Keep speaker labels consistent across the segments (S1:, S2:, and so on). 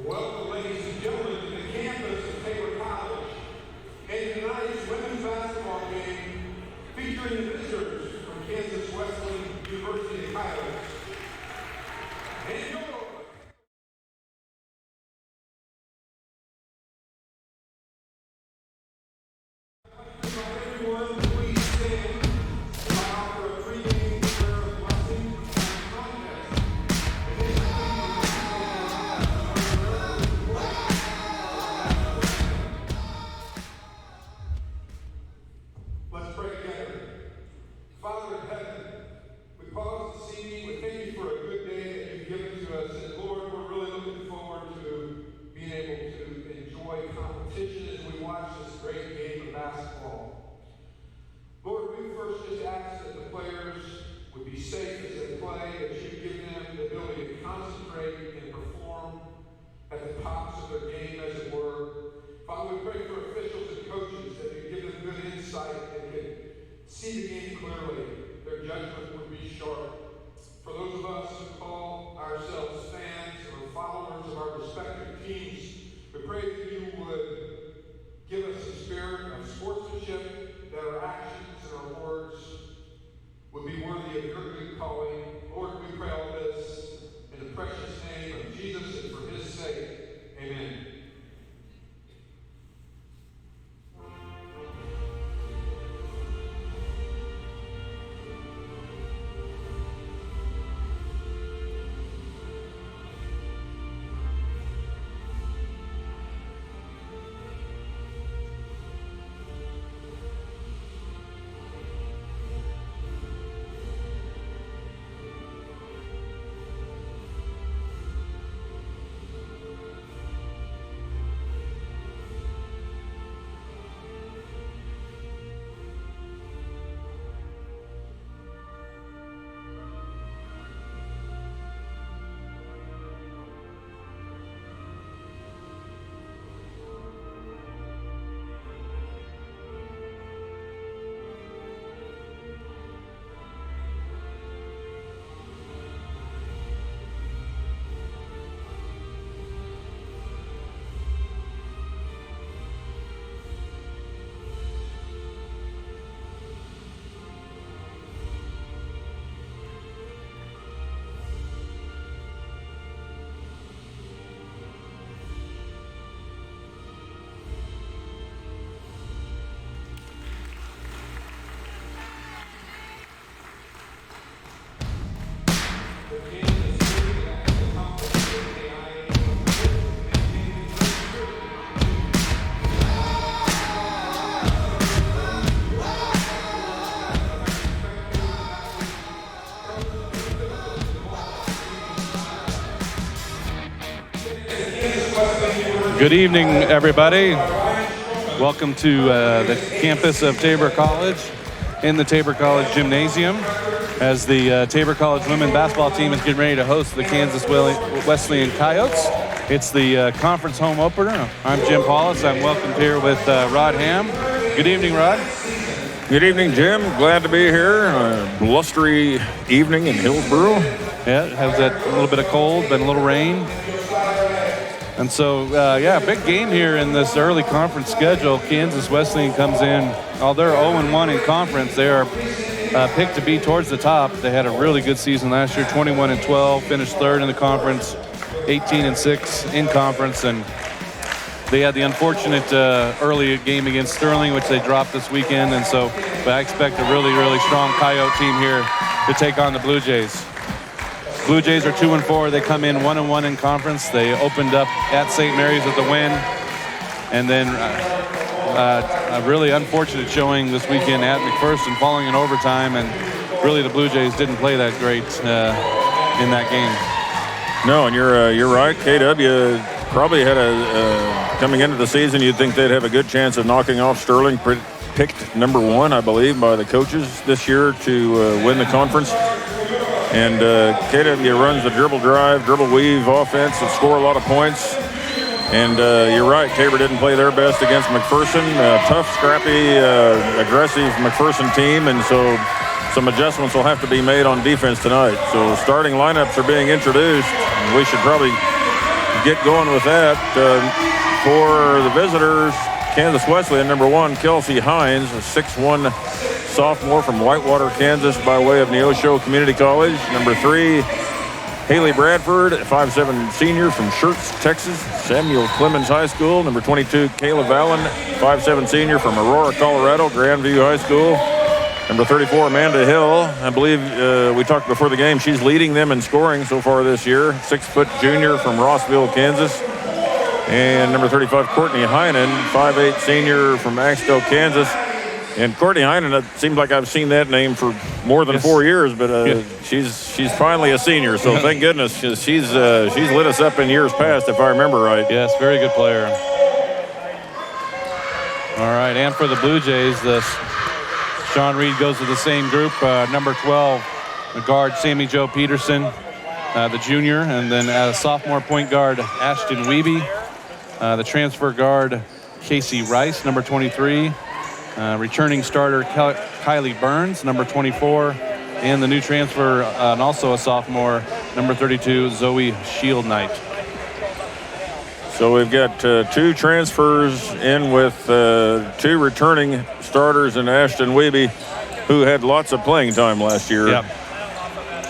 S1: Welcome, ladies and gentlemen, to the campus of Tabor College and tonight's women's basketball game featuring the visitors from Kansas Wesleyan University Coyotes. And everyone, please stand while I offer a pregame prayer of blessing and contest. Let's pray together. Father in heaven, we pause this evening. We thank you for a good day that you've given to us. And Lord, we're really looking forward to being able to enjoy competition as we watch this great game of basketball. Lord, we first just ask that the players would be safe as they play, that you give them the ability to concentrate and perform at the tops of their game, as it were. Father, we pray for officials and coaches that you give them good insight and can see the game clearly. Their judgment would be sharp. For those of us who call ourselves fans or followers of our respective teams, we pray that you would give us a spirit of sportsmanship, that our actions and our words would be worthy of your good calling. Lord, we pray all this in the precious name of Jesus and for his sake. Amen.
S2: Good evening, everybody. Welcome to the campus of Tabor College in the Tabor College Gymnasium as the Tabor College women basketball team is getting ready to host the Kansas Wesleyan Coyotes. It's the conference home opener. I'm Jim Paulus. I'm welcomed here with Rod Ham. Good evening, Rod.
S3: Good evening, Jim. Glad to be here. Blustery evening in Hillsboro.
S2: Yeah, it has that little bit of cold, been a little rain. And so, big game here in this early conference schedule. Kansas Wesleyan comes in, they're 0-1 in conference. They are picked to be towards the top. They had a really good season last year, 21-12, finished third in the conference, 18-6 in conference. And they had the unfortunate early game against Sterling, which they dropped this weekend. And so, but I expect a really, really strong Coyote team here to take on the Blue Jays. Blue Jays are 2-4. They come in 1-1 in conference. They opened up at St. Mary's with the win. And then a really unfortunate showing this weekend at McPherson, falling in overtime. And really the Blue Jays didn't play that great in that game.
S3: No, and you're right. KW probably had coming into the season, you'd think they'd have a good chance of knocking off Sterling. Picked number 1, I believe, by the coaches this year to win the conference. And KW runs the dribble drive, dribble weave offense and score a lot of points. And you're right, Tabor didn't play their best against McPherson. Tough, scrappy, aggressive McPherson team. And so some adjustments will have to be made on defense tonight. So starting lineups are being introduced. We should probably get going with that. For the visitors, Kansas Wesleyan, number 1, Kelsey Hines, a 6'1" sophomore from Whitewater, Kansas, by way of Neosho Community College. Number 3, Haley Bradford, a 5'7" senior from Schertz, Texas, Samuel Clemens High School. Number 22, Kayla Vallon, 5'7" senior from Aurora, Colorado, Grandview High School. Number 34, Amanda Hill. I believe we talked before the game. She's leading them in scoring so far this year. 6-foot junior from Rossville, Kansas. And number 35, Courtney Heinen, 5'8" senior from Axtell, Kansas. And Courtney Heinen, it seems like I've seen that name for more than 4 years, but she's finally a senior. So thank goodness she's lit us up in years past, if I remember right.
S2: Yes, very good player. All right, and for the Blue Jays, Sean Reed goes to the same group. Number 12, the guard Sammy Jo Peterson, the junior, and then sophomore point guard Ashton Wiebe, the transfer guard Casey Rice, number 23, returning starter Kylie Burns, number 24, and the new transfer and also a sophomore, number 32, Zoe Shield Knight.
S3: So we've got 2 transfers in with 2 returning starters in Ashton Wiebe, who had lots of playing time last year.
S2: Yep.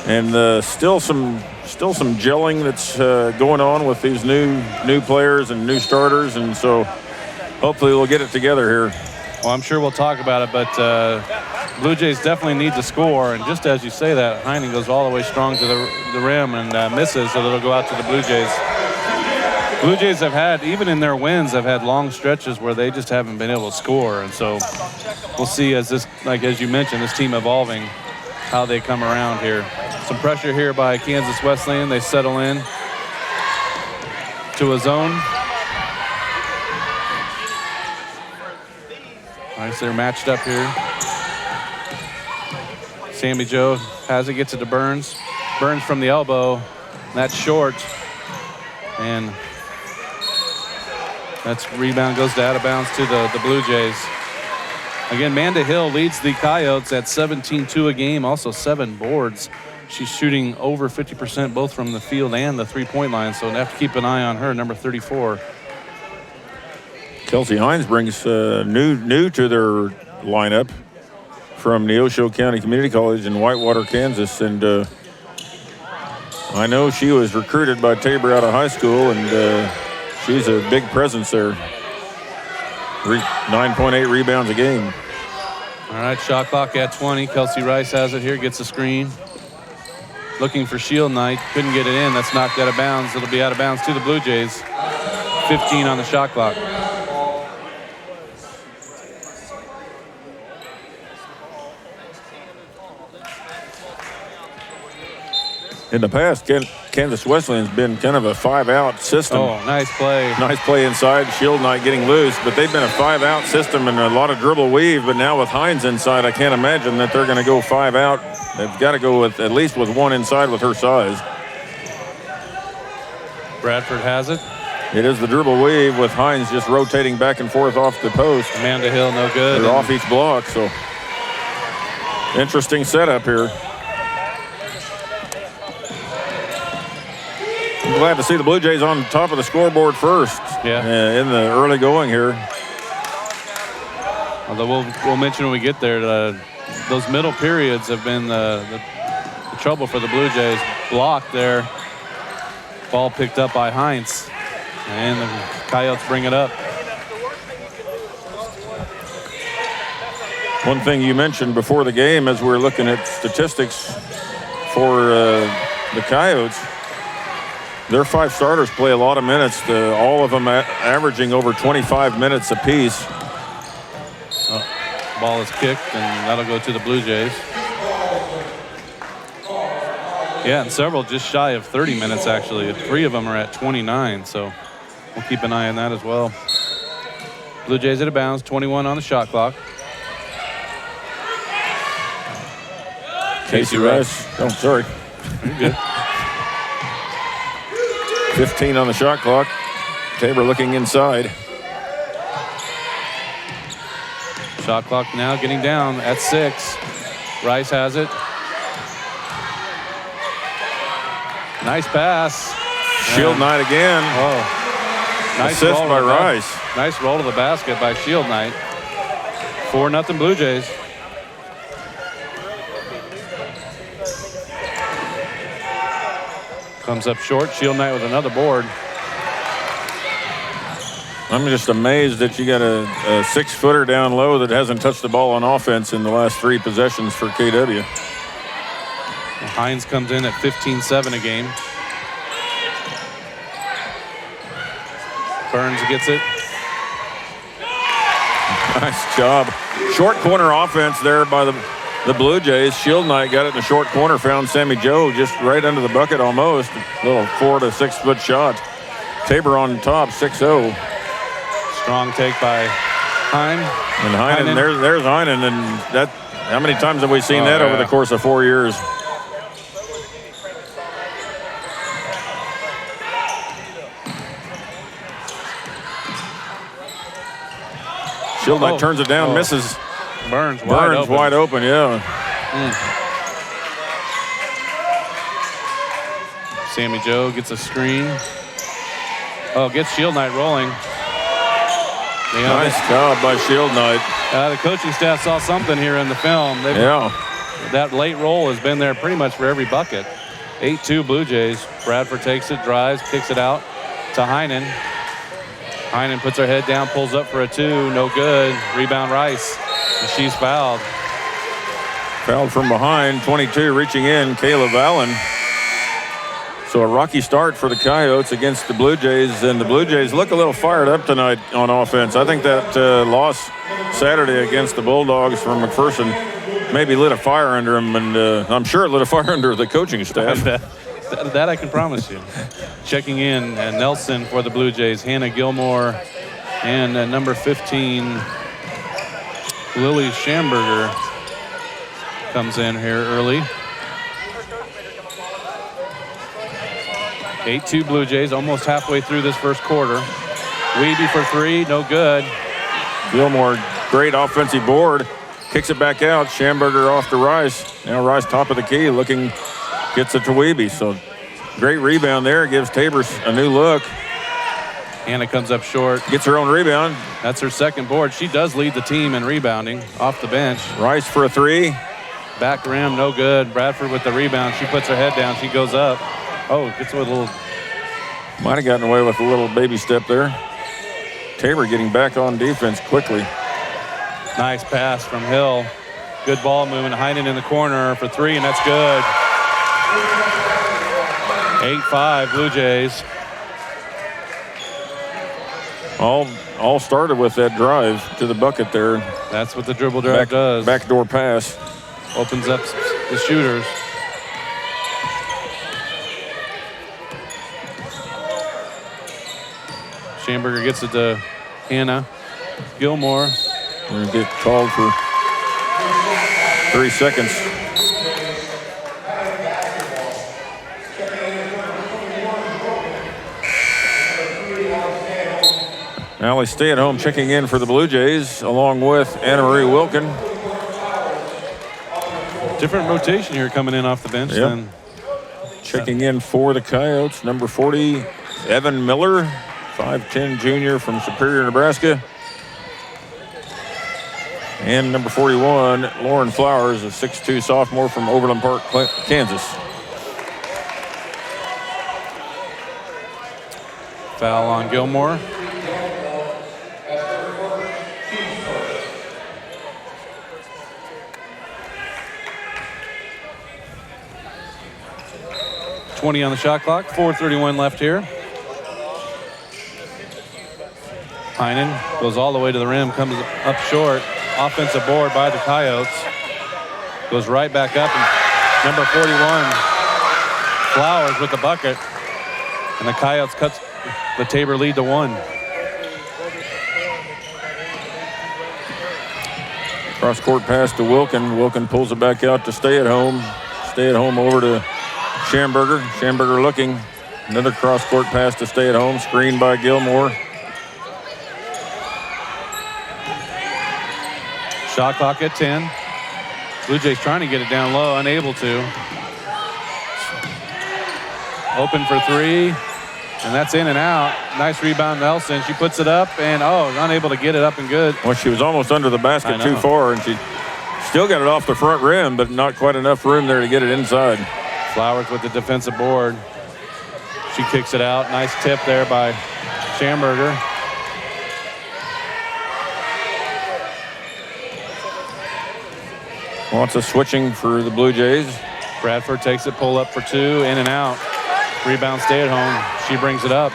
S3: And still some gelling that's going on with these new players and new starters, and so hopefully we'll get it together here.
S2: Well, I'm sure we'll talk about it, but Blue Jays definitely need to score, and just as you say that, Heinen goes all the way strong to the rim and misses, so it'll go out to the Blue Jays. Blue Jays have had, even in their wins, have had long stretches where they just haven't been able to score. And so we'll see as you mentioned, this team evolving, how they come around here. Some pressure here by Kansas Wesleyan. They settle in to a zone. All right, so they're matched up here. Sammy Jo has it, gets it to Burns. Burns from the elbow. That's short. And that's rebound, goes to out of bounds to the Blue Jays. Again, Amanda Hill leads the Coyotes at 17-2 a game, also 7 boards. She's shooting over 50% both from the field and the 3-point line, so we'll have to keep an eye on her, number 34.
S3: Kelsey Hines brings new to their lineup from Neosho County Community College in Whitewater, Kansas, and I know she was recruited by Tabor out of high school, and she's a big presence there. 9.8 rebounds a game.
S2: All right, shot clock at 20. Kelsey Rice has it here, gets a screen. Looking for Shield Knight, couldn't get it in. That's knocked out of bounds. It'll be out of bounds to the Blue Jays. 15 on the shot clock.
S3: In the past, Kansas Wesleyan's been kind of a 5-out system.
S2: Oh, nice play.
S3: Nice play inside. Shield Knight getting loose, but they've been a 5-out system and a lot of dribble weave. But now with Hines inside, I can't imagine that they're going to go 5-out. They've got to go with at least with one inside with her size.
S2: Bradford has it.
S3: It is the dribble weave with Hines just rotating back and forth off the post.
S2: Amanda Hill, no good.
S3: They're off each block, so interesting setup here. I'm glad to see the Blue Jays on top of the scoreboard first.
S2: Yeah.
S3: In the early going here.
S2: Although we'll mention when we get there, those middle periods have been the trouble for the Blue Jays. Blocked there. Ball picked up by Hines. And the Coyotes bring it up. One
S3: thing you mentioned before the game as we're looking at statistics for the Coyotes, their 5 starters play a lot of minutes, all of them averaging over 25 minutes apiece.
S2: Ball is kicked, and that'll go to the Blue Jays. Yeah, and several just shy of 30 minutes, actually. 3 of them are at 29, so we'll keep an eye on that as well. Blue Jays out of bounds, 21 on the shot clock.
S3: Casey Rice. Oh, sorry.
S2: You're good.
S3: 15 on the shot clock. Tabor looking inside.
S2: Shot clock now getting down at 6. Rice has it. Nice pass.
S3: Shield Knight again.
S2: Oh, nice
S3: assist
S2: roll
S3: by
S2: to
S3: Rice.
S2: Nice roll to the basket by Shield Knight. 4-0 Blue Jays. Comes up short. Shield Knight with another board.
S3: I'm just amazed that you got a 6-footer down low that hasn't touched the ball on offense in the last 3 possessions for KW.
S2: Hines comes in at 15-7 a game. Burns gets it.
S3: Nice job. Short corner offense there by the Blue Jays. Shield Knight got it in the short corner, found Sammy Joe just right under the bucket almost. A little 4 to 6 foot shot. Tabor on top, 6-0.
S2: Strong take by Hine.
S3: And Heinen, there's Heinen, and that. How many times have we seen that over the course of 4 years? Shield Knight turns it down, misses.
S2: Burns wide
S3: open, yeah.
S2: Sammy Joe gets a screen. Oh, gets Shield Knight rolling.
S3: Nice job by Shield Knight.
S2: The coaching staff saw something here in the film. That late roll has been there pretty much for every bucket. 8-2 Blue Jays. Bradford takes it, drives, kicks it out to Heinen. Heinen puts her head down, pulls up for a 2, no good. Rebound Rice, and she's fouled.
S3: Fouled from behind, 22 reaching in, Caleb Allen. So a rocky start for the Coyotes against the Blue Jays, and the Blue Jays look a little fired up tonight on offense. I think that loss Saturday against the Bulldogs from McPherson maybe lit a fire under them, and I'm sure it lit a fire under the coaching staff.
S2: That I can promise you. Checking in, Nelson for the Blue Jays, Hannah Gilmore, and number 15, Lily Schamberger comes in here early. 8-2 Blue Jays, almost halfway through this first quarter. Weeby for 3, no good.
S3: Gilmore, great offensive board. Kicks it back out. Schamberger off to Rice. Now Rice top of the key, looking, gets it to Weeby. So great rebound there. Gives Tabor a new look.
S2: Hannah comes up short.
S3: Gets her own rebound.
S2: That's her second board. She does lead the team in rebounding off the bench.
S3: Rice for a 3.
S2: Back rim, no good. Bradford with the rebound. She puts her head down. She goes up. Oh, gets with a little.
S3: Might have gotten away with a little baby step there. Tabor getting back on defense quickly.
S2: Nice pass from Hill. Good ball movement. Heinen in the corner for 3, and that's good. 8-5 Blue Jays.
S3: All started with that drive to the bucket there.
S2: That's what the dribble drive does.
S3: Backdoor pass.
S2: Opens up the shooters. Schamberger gets it to Hannah. Gilmore.
S3: We're going to get called for 3 seconds. Allie Stay-at-Home checking in for the Blue Jays, along with Anna Marie Wilkin.
S2: Different rotation here coming in off the bench.
S3: Yep. Checking in for the Coyotes, number 40, Evan Miller, 5'10" junior from Superior, Nebraska. And number 41, Lauren Flowers, a 6'2" sophomore from Overland Park, Kansas.
S2: Foul on Gilmore. .20 on the shot clock. 4:31 left here. Heinen goes all the way to the rim, comes up short. Offensive board by the Coyotes. Goes right back up, and number 41, Flowers with the bucket. And the Coyotes cuts the Tabor lead to 1.
S3: Cross-court pass to Wilkin. Wilkin pulls it back out to Stay-at-Home. Stay-at-Home over to Schamberger. Schamberger looking. Another cross-court pass to Stay-at-Home. Screen by Gilmore.
S2: Shot clock at 10. Blue Jays trying to get it down low, unable to. Open for 3. And that's in and out. Nice rebound, Nelson. She puts it up and, unable to get it up and good.
S3: Well, she was almost under the basket too far, and she still got it off the front rim, but not quite enough room there to get it inside.
S2: Flowers with the defensive board. She kicks it out. Nice tip there by Schamberger.
S3: Lots of switching for the Blue Jays.
S2: Bradford takes it, pull up for two, in and out. Rebound, stay at home. She brings it up.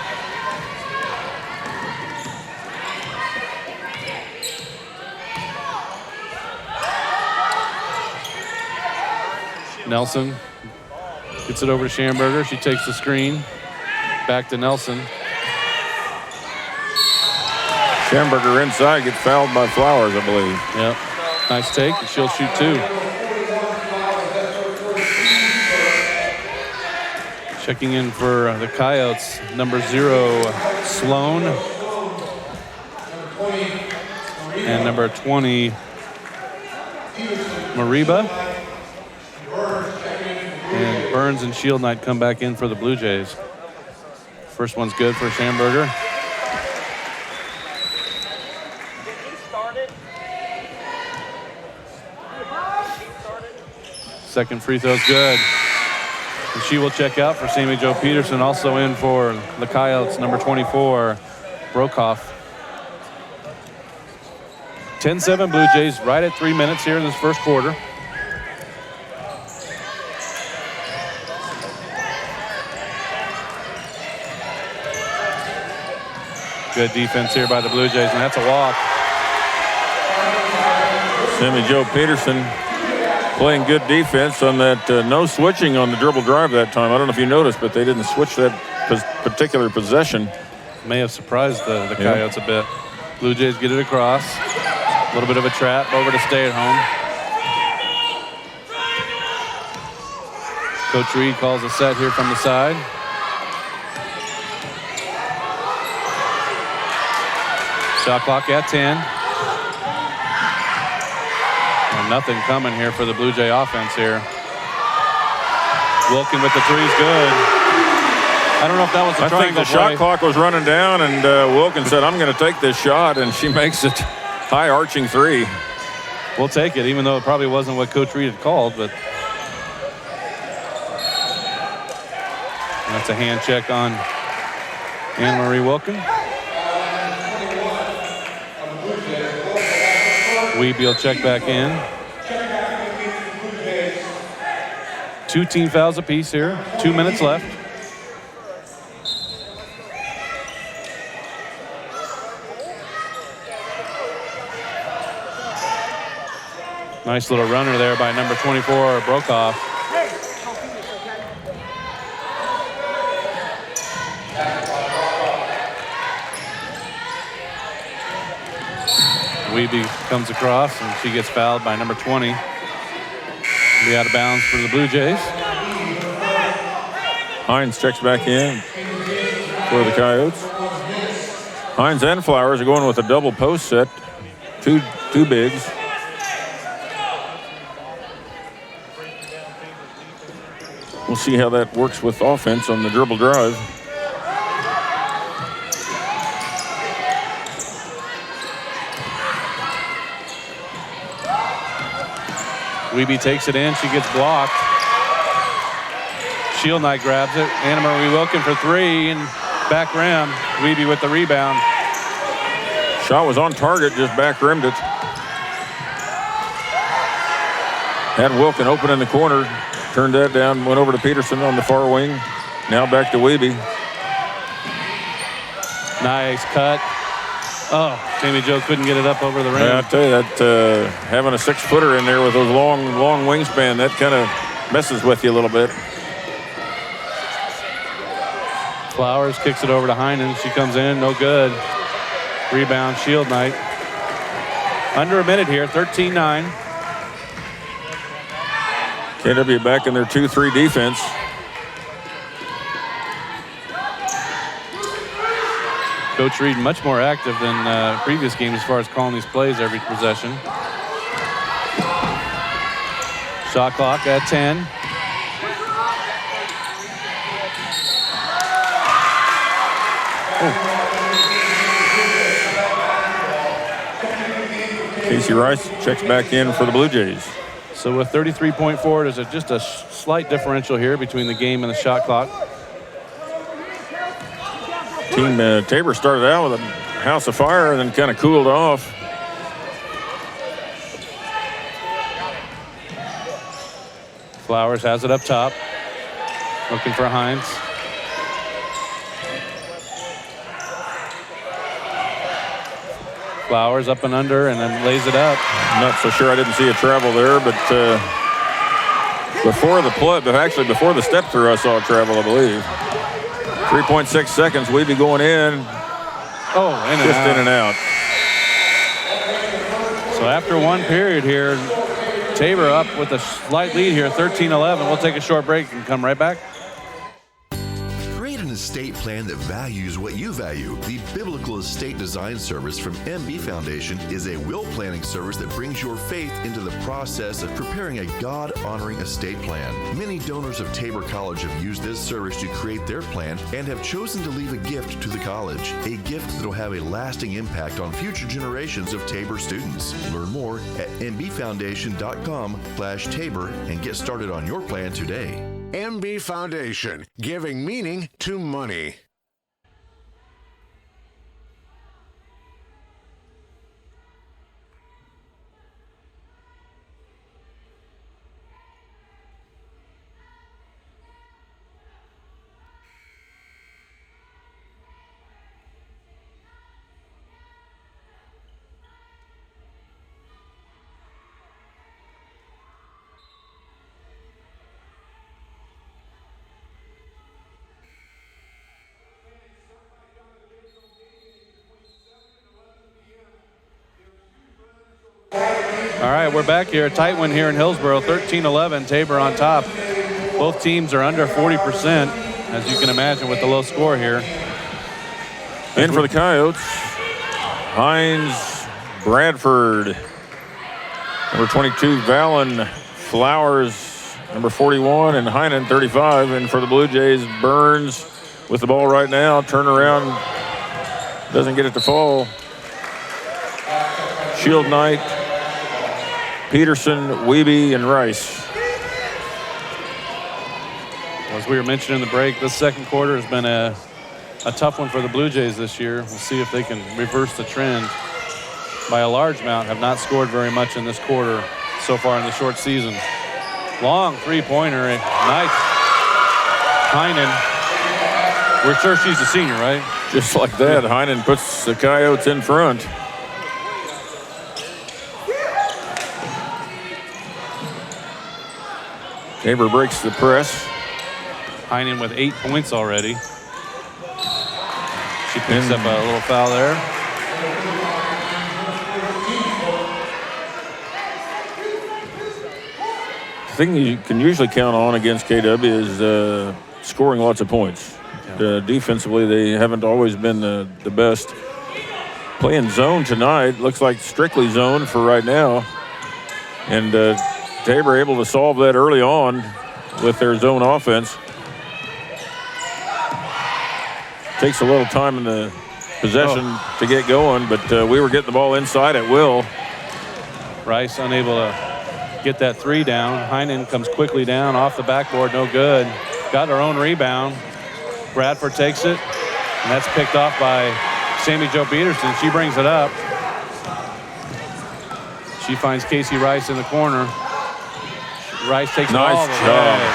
S2: Nelson gets it over to Schamberger. She takes the screen. Back to Nelson.
S3: Schamberger inside gets fouled by Flowers, I believe.
S2: Yep. Nice take. She'll shoot two. Checking in for the Coyotes, number 0, Sloan. And number 20, Mariba. And Burns and Shield Knight come back in for the Blue Jays. First one's good for Schamberger. Second free throw's good. And she will check out for Sammy Jo Peterson. Also in for the Coyotes, number 24, Brokoff. 10-7 Blue Jays, right at 3 minutes here in this first quarter. Good defense here by the Blue Jays, and that's a walk.
S3: Sammy Jo Peterson playing good defense on that no switching on the dribble drive that time. I don't know if you noticed, but they didn't switch that particular possession.
S2: May have surprised the Coyotes a bit. Blue Jays get it across. A little bit of a trap over to stay at home. Coach Reed calls a set here from the side. Shot clock at 10. And nothing coming here for the Blue Jay offense here. Wilkin with the three's good. I don't know if that was a triangle
S3: I think the shot clock was running down, and Wilkin said, I'm going to take this shot, and she makes it high arching three.
S2: We'll take it, even though it probably wasn't what Coach Reed had called, but that's a hand check on Anne-Marie Wilkin. Weeby will check back in. 2 team fouls apiece here. 2 minutes left. Nice little runner there by number 24, Brokoff. Weeby comes across and she gets fouled by number 20. Be out of bounds for the Blue Jays.
S3: Hines checks back in for the Coyotes. Hines and Flowers are going with a double post set. Two bigs. We'll see how that works with offense on the dribble drive.
S2: Weeby takes it in. She gets blocked. Shield Knight grabs it. Anna-Marie Wilkin for three and back rim. Weeby with the rebound.
S3: Shot was on target, just back rimmed it. Had Wilkin open in the corner. Turned that down, went over to Peterson on the far wing. Now back to Weeby.
S2: Nice cut. Oh, Sammy Jo couldn't get it up over the rim.
S3: Yeah, I tell you, that having a 6-footer in there with those long wingspan, that kind of messes with you a little bit.
S2: Flowers kicks it over to Heinen. She comes in, no good. Rebound, Shield Knight. Under a minute here, 13-9.
S3: KW back in their 2-3 defense.
S2: Coach Reed much more active than previous games as far as calling these plays every possession. Shot clock at 10.
S3: Casey Rice checks back in for the Blue Jays.
S2: So with 33.4, there's just a slight differential here between the game and the shot clock.
S3: Team Tabor started out with a house of fire and then kind of cooled off.
S2: Flowers has it up top, looking for Hines. Flowers up and under and then lays it up.
S3: I'm not so sure. I didn't see a travel there, but before the step through, I saw a travel, I believe. 3.6 seconds. We'd be going in.
S2: Oh, in and out. So after one period here, Tabor up with a slight lead here, 13-11. We'll take a short break and come right back.
S4: Create an estate plan that values what you value. The Biblical Estate Design Service from MB Foundation is a will planning service that brings your faith into the process of preparing a God-honoring estate plan. Many donors of Tabor College have used this service to create their plan and have chosen to leave a gift to the college, a gift that will have a lasting impact on future generations of Tabor students. Learn more at mbfoundation.com/Tabor and get started on your plan today.
S5: MB Foundation, giving meaning to money.
S2: All right, we're back here. A tight one here in Hillsboro, 13-11, Tabor on top. Both teams are under 40%, as you can imagine with the low score here.
S3: In for the Coyotes, Hines, Bradford, number 22, Valen, Flowers, number 41, and Heinen, 35. And for the Blue Jays, Burns with the ball right now. Turn around, doesn't get it to fall. Shield Knight, Peterson, Wiebe, and Rice.
S2: As we were mentioning in the break, this second quarter has been a tough one for the Blue Jays this year. We'll see if they can reverse the trend. By a large amount, have not scored very much in this quarter so far in the short season. Long three-pointer, nice. Heinen, we're sure she's a senior, right?
S3: Just like that, Heinen puts the Coyotes in front. Tabor breaks the press.
S2: Heinen with 8 points already. She picks up a little foul there.
S3: The thing you can usually count on against KW is scoring lots of points. Yeah. Defensively, they haven't always been the best. Playing zone tonight, looks like strictly zone for right now. And Tabor able to solve that early on with their zone offense. Takes a little time in the possession to get going, but we were getting the ball inside at will.
S2: Rice unable to get that three down. Heinen comes quickly down off the backboard, no good. Got her own rebound. Bradford takes it, and that's picked off by Sammy Jo Peterson. She brings it up. She finds Casey Rice in the corner. Rice takes it all the way.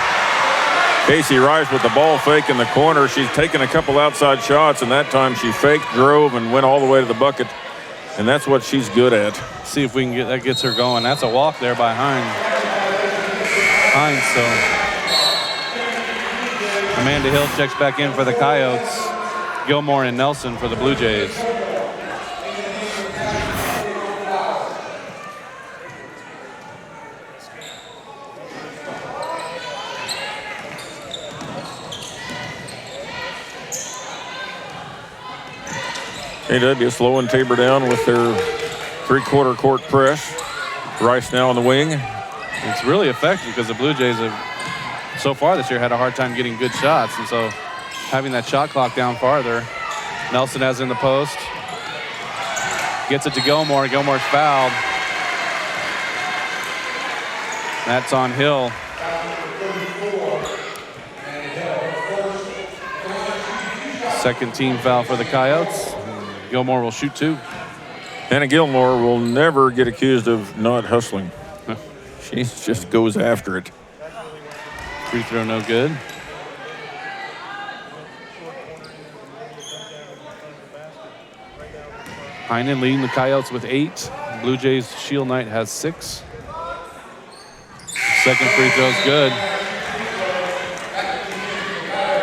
S3: Casey Rice with the ball fake in the corner. She's taken a couple outside shots, and that time she faked, drove, and went all the way to the bucket. And that's what she's good at.
S2: See if we can get that, gets her going. That's a walk there by Hines. So Amanda Hill checks back in for the Coyotes. Gilmore and Nelson for the Blue Jays.
S3: KW slowing Tabor down with their three-quarter court press. Rice now on the wing.
S2: It's really effective because the Blue Jays have, so far this year, had a hard time getting good shots. And so having that shot clock down farther. Nelson has in the post. Gets it to Gilmore. Gilmore's fouled. That's on Hill. Second team foul for the Coyotes. Gilmore will shoot 2.
S3: Hannah Gilmore will never get accused of not hustling. She just goes after it.
S2: Free throw no good. Heinen leading the Coyotes with 8. Blue Jays Shield Knight has 6. Second free throw's good.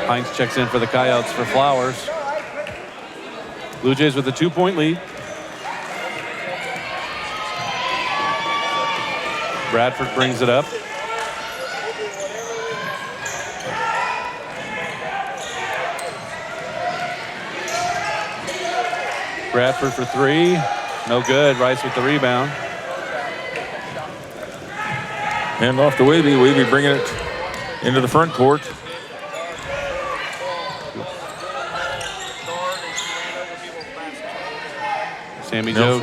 S2: Hines checks in for the Coyotes for Flowers. Blue Jays with a 2-point lead. Bradford brings it up. Bradford for 3. No good. Rice with the rebound.
S3: Hand off to Wiebe. Wiebe bringing it into the front court.
S2: Sammy Joe.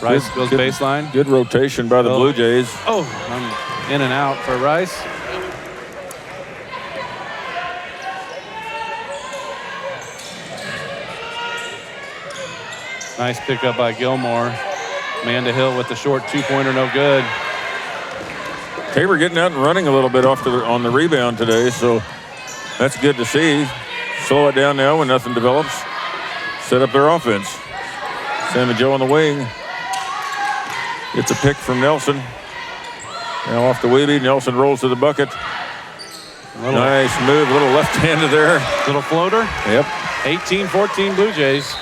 S2: Rice goes baseline.
S3: Good rotation by the Blue Jays.
S2: Oh, in and out for Rice. Nice pickup by Gilmore. Amanda Hill with the short 2-pointer, no good.
S3: Tabor getting out and running a little bit on the rebound today, so that's good to see. Slow it down now when nothing develops. Set up their offense. Sammy Joe on the wing. Gets a pick from Nelson. Now off to Wiebe. Nelson rolls to the bucket. Nice move. A little left-handed there.
S2: Little floater.
S3: Yep.
S2: 18-14 Blue Jays.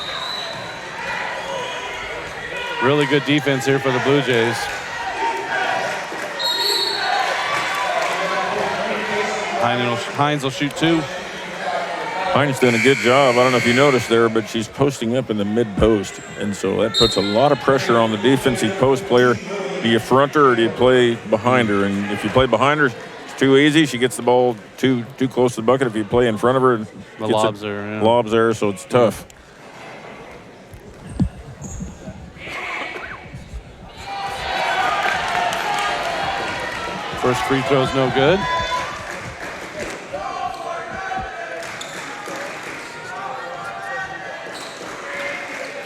S2: Really good defense here for the Blue Jays. Hines will shoot 2.
S3: Hines done a good job. I don't know if you noticed there, but she's posting up in the mid-post. And so that puts a lot of pressure on the defensive post player. Do you front her or do you play behind her? And if you play behind her, it's too easy. She gets the ball too close to the bucket. If you play in front of her,
S2: the lobs there. Yeah.
S3: Lobs there, so it's tough.
S2: First free throw's no good.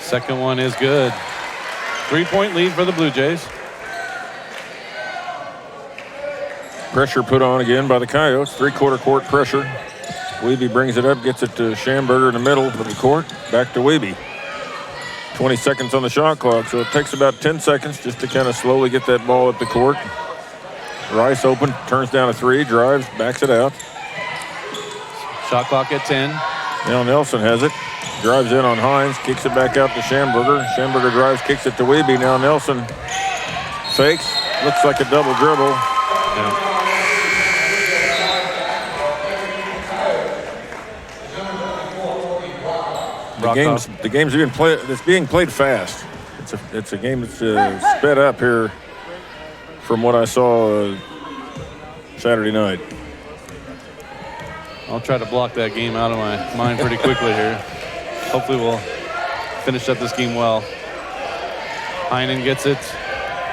S2: Second one is good. 3-point lead for the Blue Jays.
S3: Pressure put on again by the Coyotes. 3-quarter court pressure. Wiebe brings it up, gets it to Schamberger in the middle of the court. Back to Wiebe. 20 seconds on the shot clock, so it takes about 10 seconds just to kind of slowly get that ball up the court. Rice open, turns down a 3, drives, backs it out.
S2: Shot clock at 10.
S3: Now Nelson has it. Drives in on Hines, kicks it back out to Schamberger. Schamberger drives, kicks it to Wiebe. Now Nelson fakes. Looks like a double dribble.
S2: Yeah.
S3: The game's being played. It's being played fast. It's a game that's sped up here from what I saw Saturday night.
S2: I'll try to block that game out of my mind pretty quickly here. Hopefully we'll finish up this game well. Heinen gets it.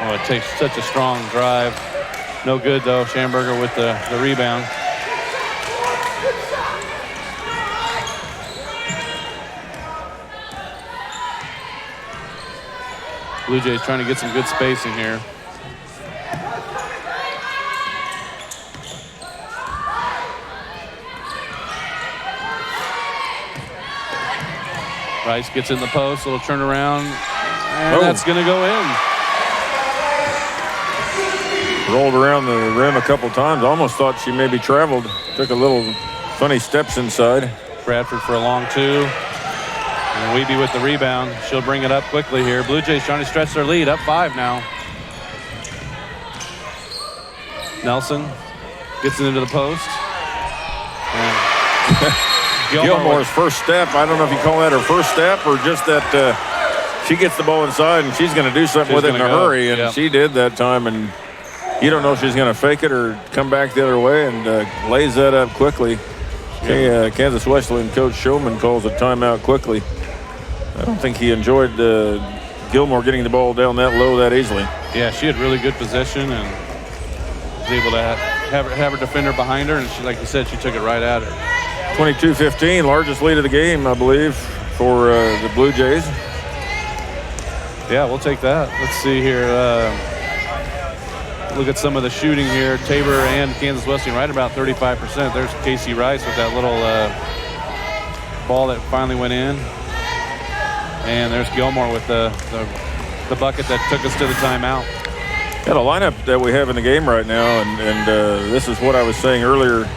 S2: Oh, it takes such a strong drive. No good though. Schamberger with the rebound. Blue Jays trying to get some good spacing here. Rice gets in the post, little turnaround, and that's going to go in.
S3: Rolled around the rim a couple times. Almost thought she maybe traveled. Took a little funny steps inside.
S2: Bradford for a long 2. And Wiebe with the rebound. She'll bring it up quickly here. Blue Jays trying to stretch their lead, up 5 now. Nelson gets it into the post.
S3: Gilmore's first step. I don't know if you call that her first step or just that she gets the ball inside and she's going to do something with it in a hurry. And she did that time. And you don't know if she's going to fake it or come back the other way, and lays that up quickly. Kansas Wesleyan coach Showman calls a timeout quickly. I don't think he enjoyed Gilmore getting the ball down that low that easily.
S2: Yeah, she had really good position and was able to have her defender behind her, and she, like you said, she took it right at her.
S3: 22-15, largest lead of the game, I believe, for the Blue Jays.
S2: Yeah, we'll take that. Let's see here. Look at some of the shooting here. Tabor and Kansas Wesleyan right about 35%. There's Casey Rice with that little ball that finally went in. And there's Gilmore with the bucket that took us to the timeout.
S3: Yeah, the lineup that we have in the game right now, and this is what I was saying earlier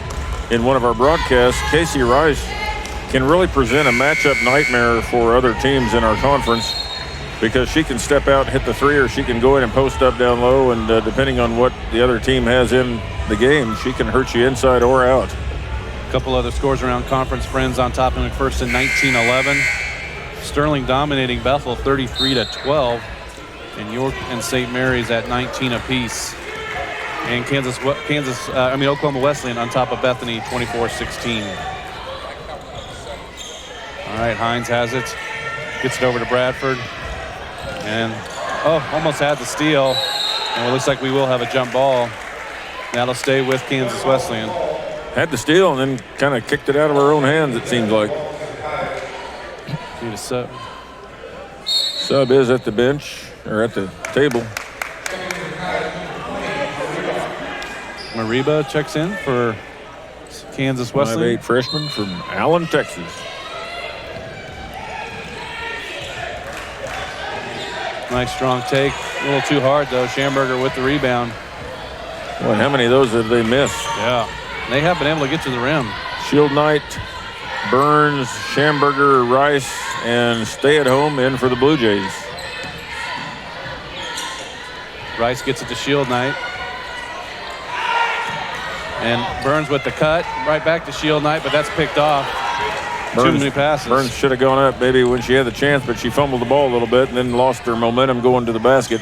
S3: in one of our broadcasts, Casey Rice can really present a matchup nightmare for other teams in our conference because she can step out and hit the three, or she can go in and post up down low, and depending on what the other team has in the game, she can hurt you inside or out.
S2: A couple other scores around conference. Friends on top of McPherson 19-11. Sterling dominating Bethel 33-12. And York and St. Mary's at 19 apiece. And Oklahoma Wesleyan on top of Bethany 24-16. All right, Hines has it. Gets it over to Bradford. And, almost had the steal. And it looks like we will have a jump ball. That'll stay with Kansas Wesleyan.
S3: Had the steal and then kind of kicked it out of our own hands, it seems like.
S2: Need a sub.
S3: Sub is at the bench, or at the table.
S2: Mariba checks in for Kansas Wesleyan.
S3: 5'8" freshman from Allen, Texas.
S2: Nice strong take. A little too hard though. Schamberger with the rebound.
S3: Boy, how many of those have they missed?
S2: Yeah. They have been able to get to the rim.
S3: Shield Knight, Burns, Schamberger, Rice, and stay at home in for the Blue Jays.
S2: Rice gets it to Shield Knight. And Burns with the cut. Right back to Shield Knight, but that's picked off. Too many passes.
S3: Burns should have gone up maybe when she had the chance, but she fumbled the ball a little bit and then lost her momentum going to the basket.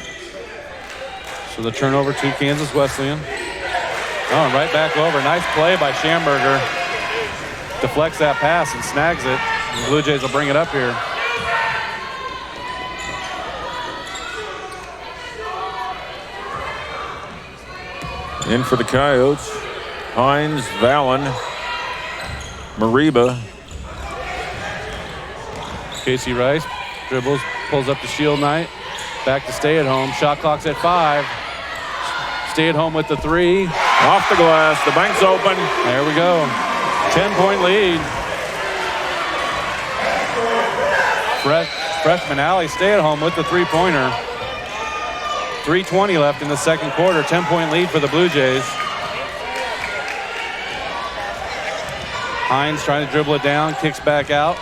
S2: So the turnover to Kansas Wesleyan. Oh, right back over. Nice play by Schamberger. Deflects that pass and snags it. And the Blue Jays will bring it up here.
S3: In for the Coyotes, Hines, Vallon, Mariba.
S2: Casey Rice dribbles, pulls up to Shield Knight. Back to stay at home. Shot clock's at 5. Stay at home with the 3.
S3: Off the glass, the bank's open.
S2: There we go. 10-point lead. Freshman Alley stay at home with the 3-pointer. 3:20 left in the second quarter. 10-point lead for the Blue Jays. Hines trying to dribble it down, kicks back out.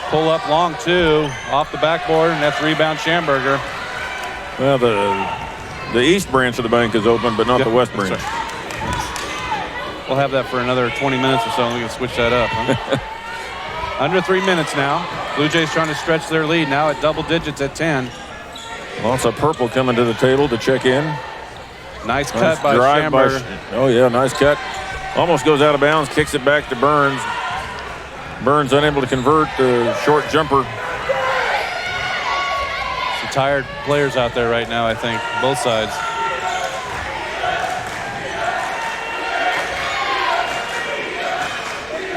S2: Pull up long 2 off the backboard, and that's rebound Schamberger.
S3: Well, the east branch of the bank is open, but not the west branch.
S2: Right. We'll have that for another 20 minutes or so, and we can switch that up. Huh? Under 3 minutes now. Blue Jays trying to stretch their lead now at double digits at 10.
S3: Lots of purple coming to the table to check in.
S2: Nice cut by Schamberger.
S3: Oh, yeah, nice cut. Almost goes out of bounds, kicks it back to Burns. Burns unable to convert the short jumper.
S2: Some tired players out there right now, I think, both sides.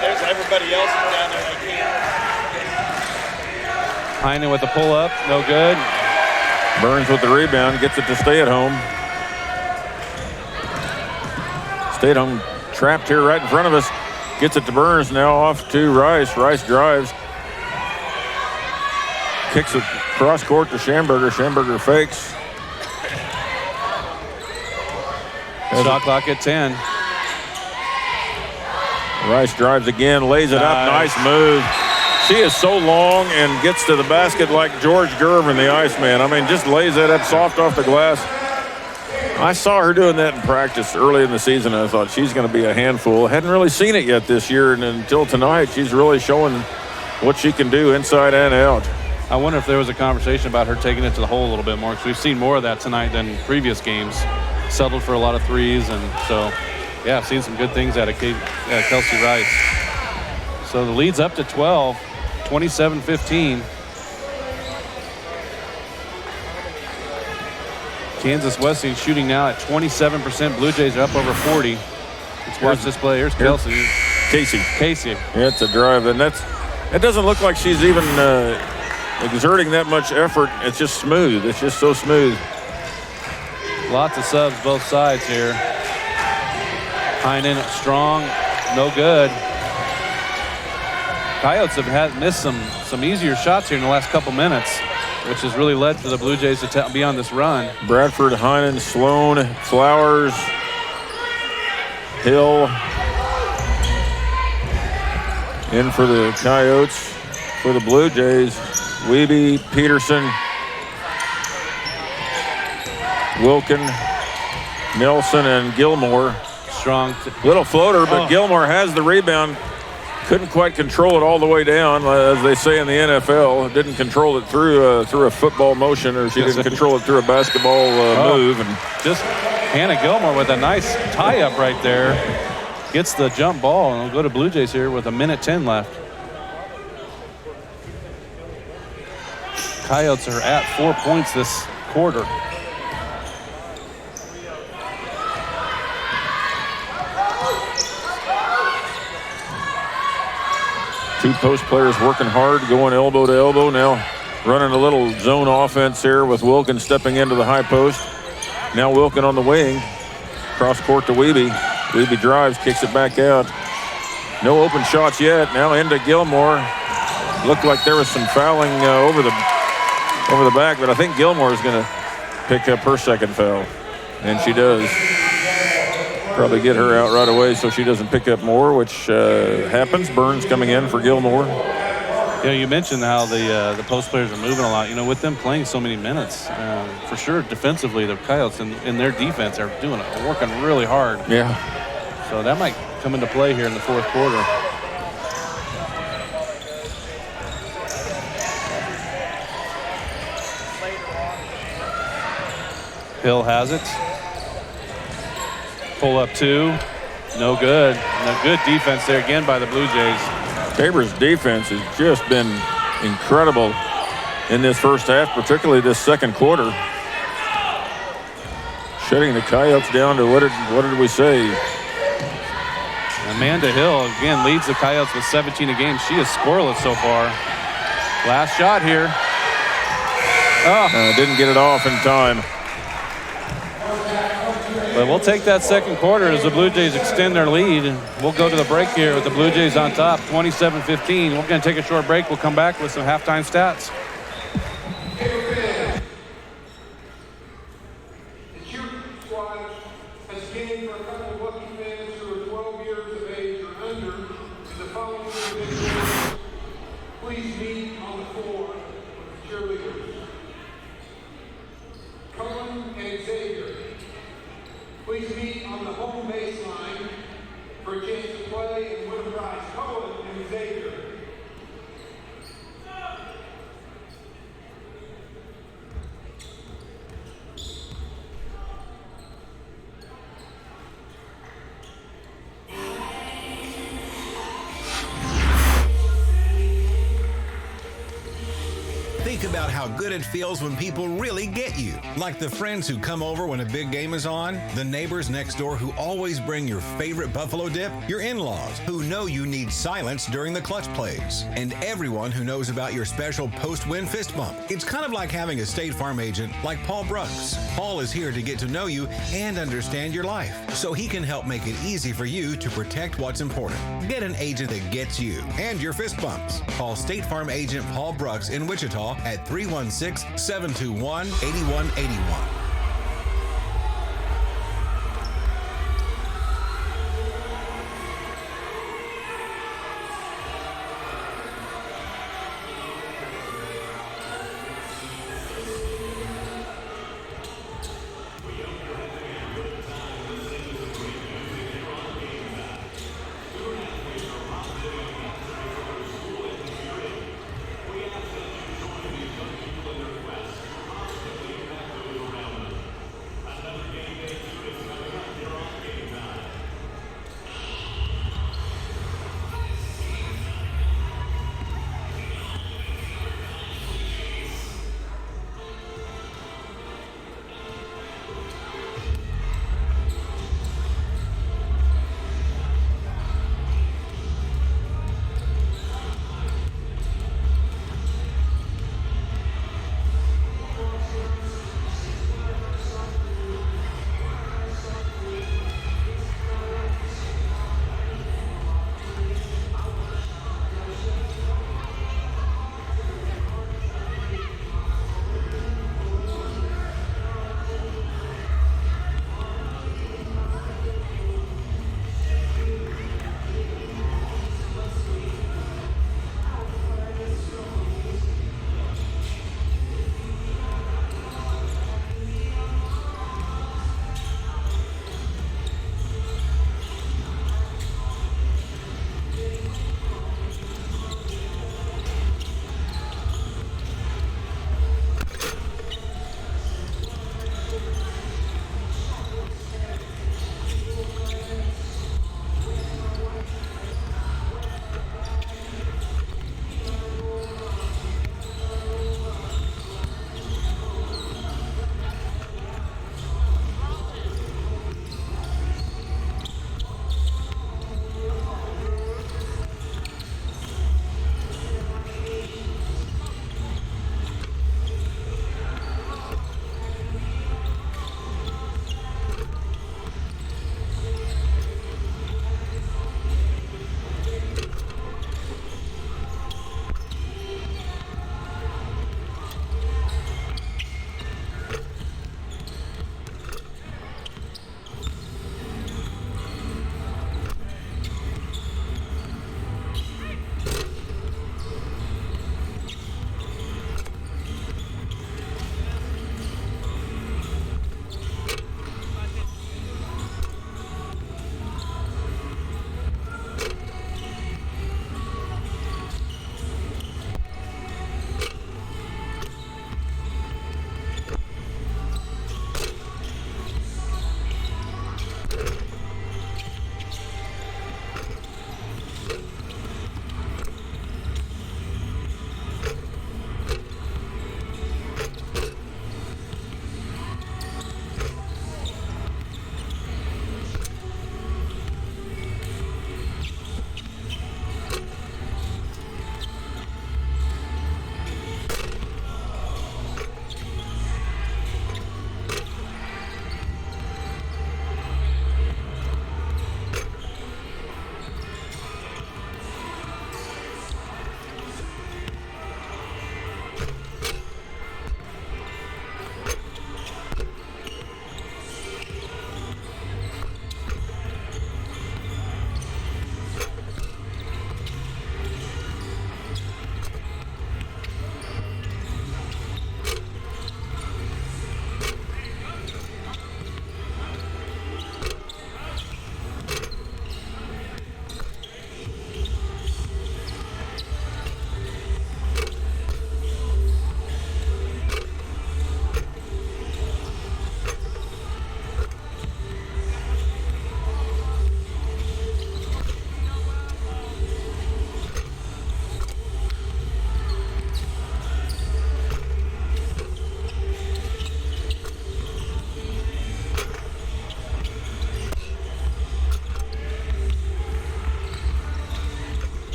S6: There's everybody else down there. I can't.
S2: Heinen with the pull-up, no good.
S3: Burns with the rebound, gets it to stay at home. Stay at home trapped here right in front of us. Gets it to Burns, now off to Rice. Rice drives. Kicks it cross court to Schamberger. Schamberger fakes.
S2: Shot clock at 10.
S3: Rice drives again, lays it up. Nice move. She is so long and gets to the basket like George Gervin, the Iceman. I mean, just lays that up soft off the glass. I saw her doing that in practice early in the season. I thought she's going to be a handful. Hadn't really seen it yet this year, and until tonight, she's really showing what she can do inside and out.
S2: I wonder if there was a conversation about her taking it to the hole a little bit more, because we've seen more of that tonight than previous games. Settled for a lot of threes, and so, yeah, I've seen some good things out of Kelsey Rice. So the lead's up to 12, 27-15. Kansas Wesleyan shooting now at 27%. Blue Jays are up over 40. Let's watch this play. Here's Kelsey. Casey.
S3: Yeah, it's a drive, and it doesn't look like she's even exerting that much effort. It's just smooth. It's just so smooth.
S2: Lots of subs both sides here. Heinen strong, no good. Coyotes have missed some easier shots here in the last couple minutes, which has really led to the Blue Jays to be on this run.
S3: Bradford, Heinen, Sloan, Flowers, Hill. In for the Coyotes. For the Blue Jays, Wiebe, Peterson, Wilkin, Nelson, and Gilmore.
S2: Strong.
S3: Little floater, but Gilmore has the rebound. Couldn't quite control it all the way down, as they say in the NFL. Didn't control it through a football motion, or she didn't control it through a basketball move. And
S2: just Hannah Gilmore with a nice tie-up right there. Gets the jump ball, and we'll go to Blue Jays here with 1:10 left. Coyotes are at 4 points this quarter.
S3: Two post players working hard, going elbow to elbow. Now running a little zone offense here with Wilkin stepping into the high post. Now Wilkin on the wing. Cross court to Wiebe. Wiebe drives, kicks it back out. No open shots yet. Now into Gilmore. Looked like there was some fouling over the back, but I think Gilmore is going to pick up her second foul. And she does. Probably get her out right away so she doesn't pick up more, which happens. Burns coming in for Gilmore.
S2: Yeah, you mentioned how the post players are moving a lot. You know, with them playing so many minutes, for sure defensively, the Coyotes in their defense are working really hard.
S3: Yeah.
S2: So that might come into play here in the fourth quarter. Hill has it. Pull up two. No good. No good defense there again by the Blue Jays.
S3: Tabor's defense has just been incredible in this first half, particularly this second quarter. Shutting the Coyotes down to what did we say?
S2: Amanda Hill again leads the Coyotes with 17 a game. She is scoreless so far. Last shot here.
S3: Didn't get it off in time.
S2: But we'll take that second quarter as the Blue Jays extend their lead. And we'll go to the break here with the Blue Jays on top, 27-15. We're going to take a short break. We'll come back with some halftime stats.
S1: The cheer squad has gained for a couple of lucky fans who are 12 years of age or under in the following individuals. Please meet on the floor with the cheerleaders. Cullen and Xavier. Please meet on the home baseline for a chance to play and win a prize. Cullen and Xavier.
S7: Think about how good it feels when people really get you. Like the friends who come over when a big game is on, the neighbors next door who always bring your favorite buffalo dip, your in-laws who know you need silence during the clutch plays, and everyone who knows about your special post-win fist bump. It's kind of like having a State Farm agent like Paul Brooks. Paul is here to get to know you and understand your life, so he can help make it easy for you to protect what's important. Get an agent that gets you and your fist bumps. Call State Farm agent Paul Brooks in Wichita at 316-721-8181.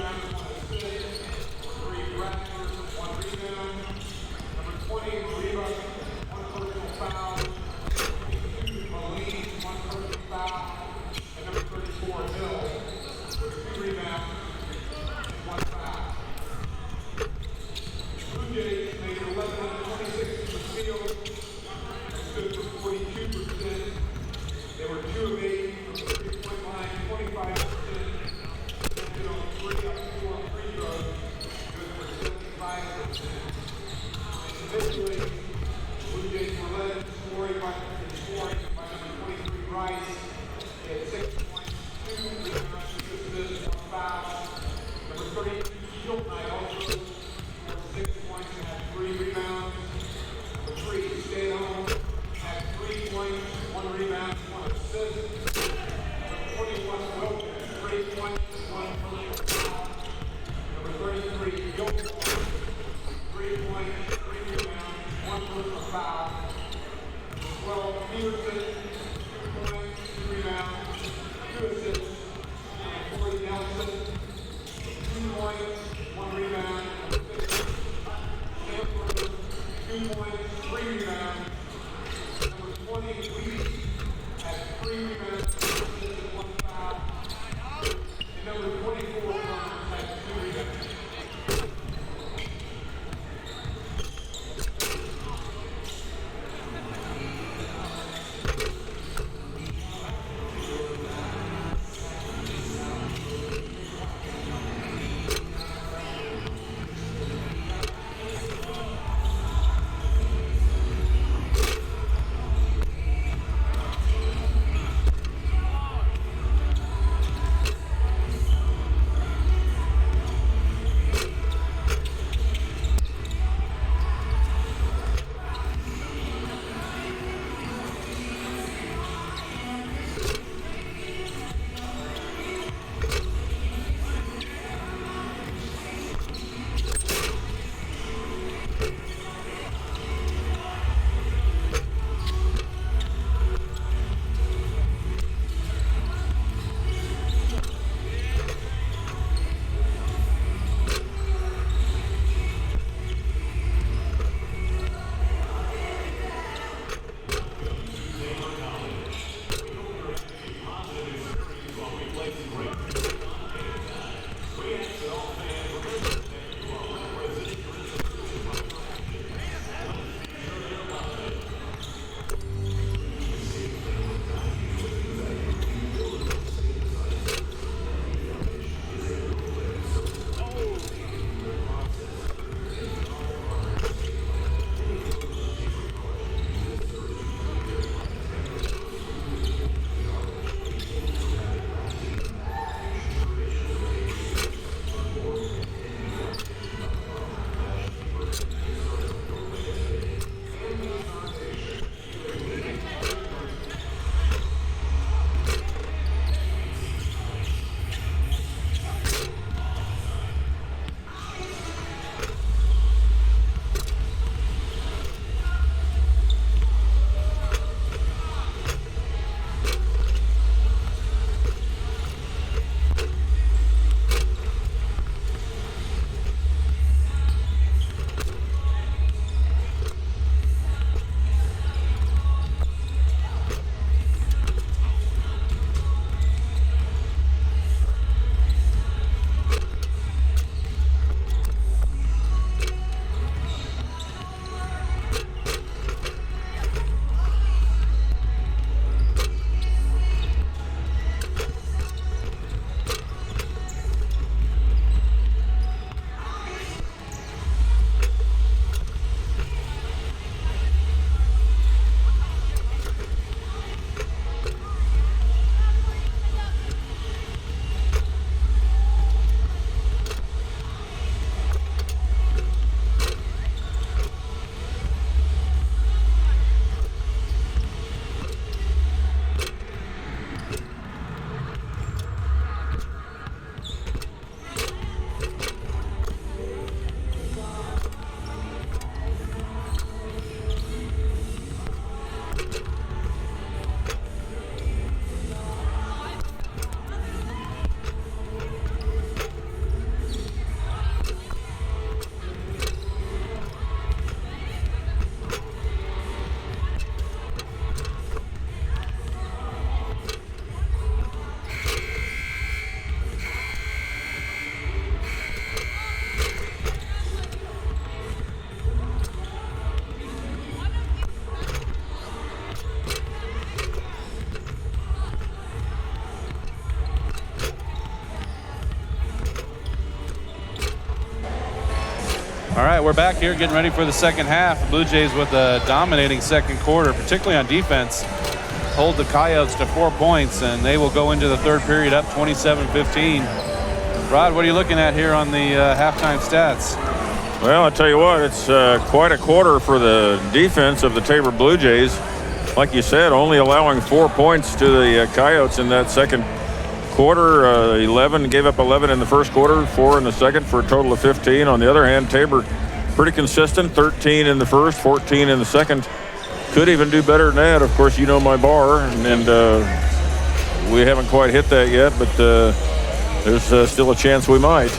S1: rebounds, 1 assist. 3 Bradford, 1 rebound. Number 20, Mariba, 1 personal foul. 22, Moline, 1 personal foul. And number 34, Hill, with 2 rebounds and 1 foul. Blue Jays made 11 of 26 from the field. Stood for 42%. They were 2 of 8 from the 3-point line, 25%. Stood on 3 up 4 free throws, good for 75%. Individually, Blue Jays were led in scoring by number 23 Rice. He had 6 points, 2 rebounds, 2 assists, 1 foul. Number 32 Shield Knight also scored 6 points and had 3 rebounds. Number 3 Stay Home had 3 points, 1 rebound, 1 assist. Number 21 Wilton, 3 points, 1 personal foul. Number 33 Gilmore, 3 points, 3 rebounds, 1 personal foul. 12 Peterson, 2 points, 2 rebounds, 2 assists. Number 40 Nelson, 2 points, 1 rebound,
S2: All right, we're back here getting ready for the second half. Blue Jays with a dominating second quarter, particularly on defense. Hold the Coyotes to 4 points, and they will go into the third period up 27-15. Rod, what are you looking at here on the halftime stats?
S3: Well, I tell you what, it's quite a quarter for the defense of the Tabor Blue Jays. Like you said, only allowing 4 points to the Coyotes in that second quarter. 11, gave up 11 in the first quarter, 4 in the second, for a total of 15. On the other hand, Tabor pretty consistent, 13 in the first, 14 in the second. Could even do better than that. Of course, you know my bar, and we haven't quite hit that yet, but there's still a chance we might.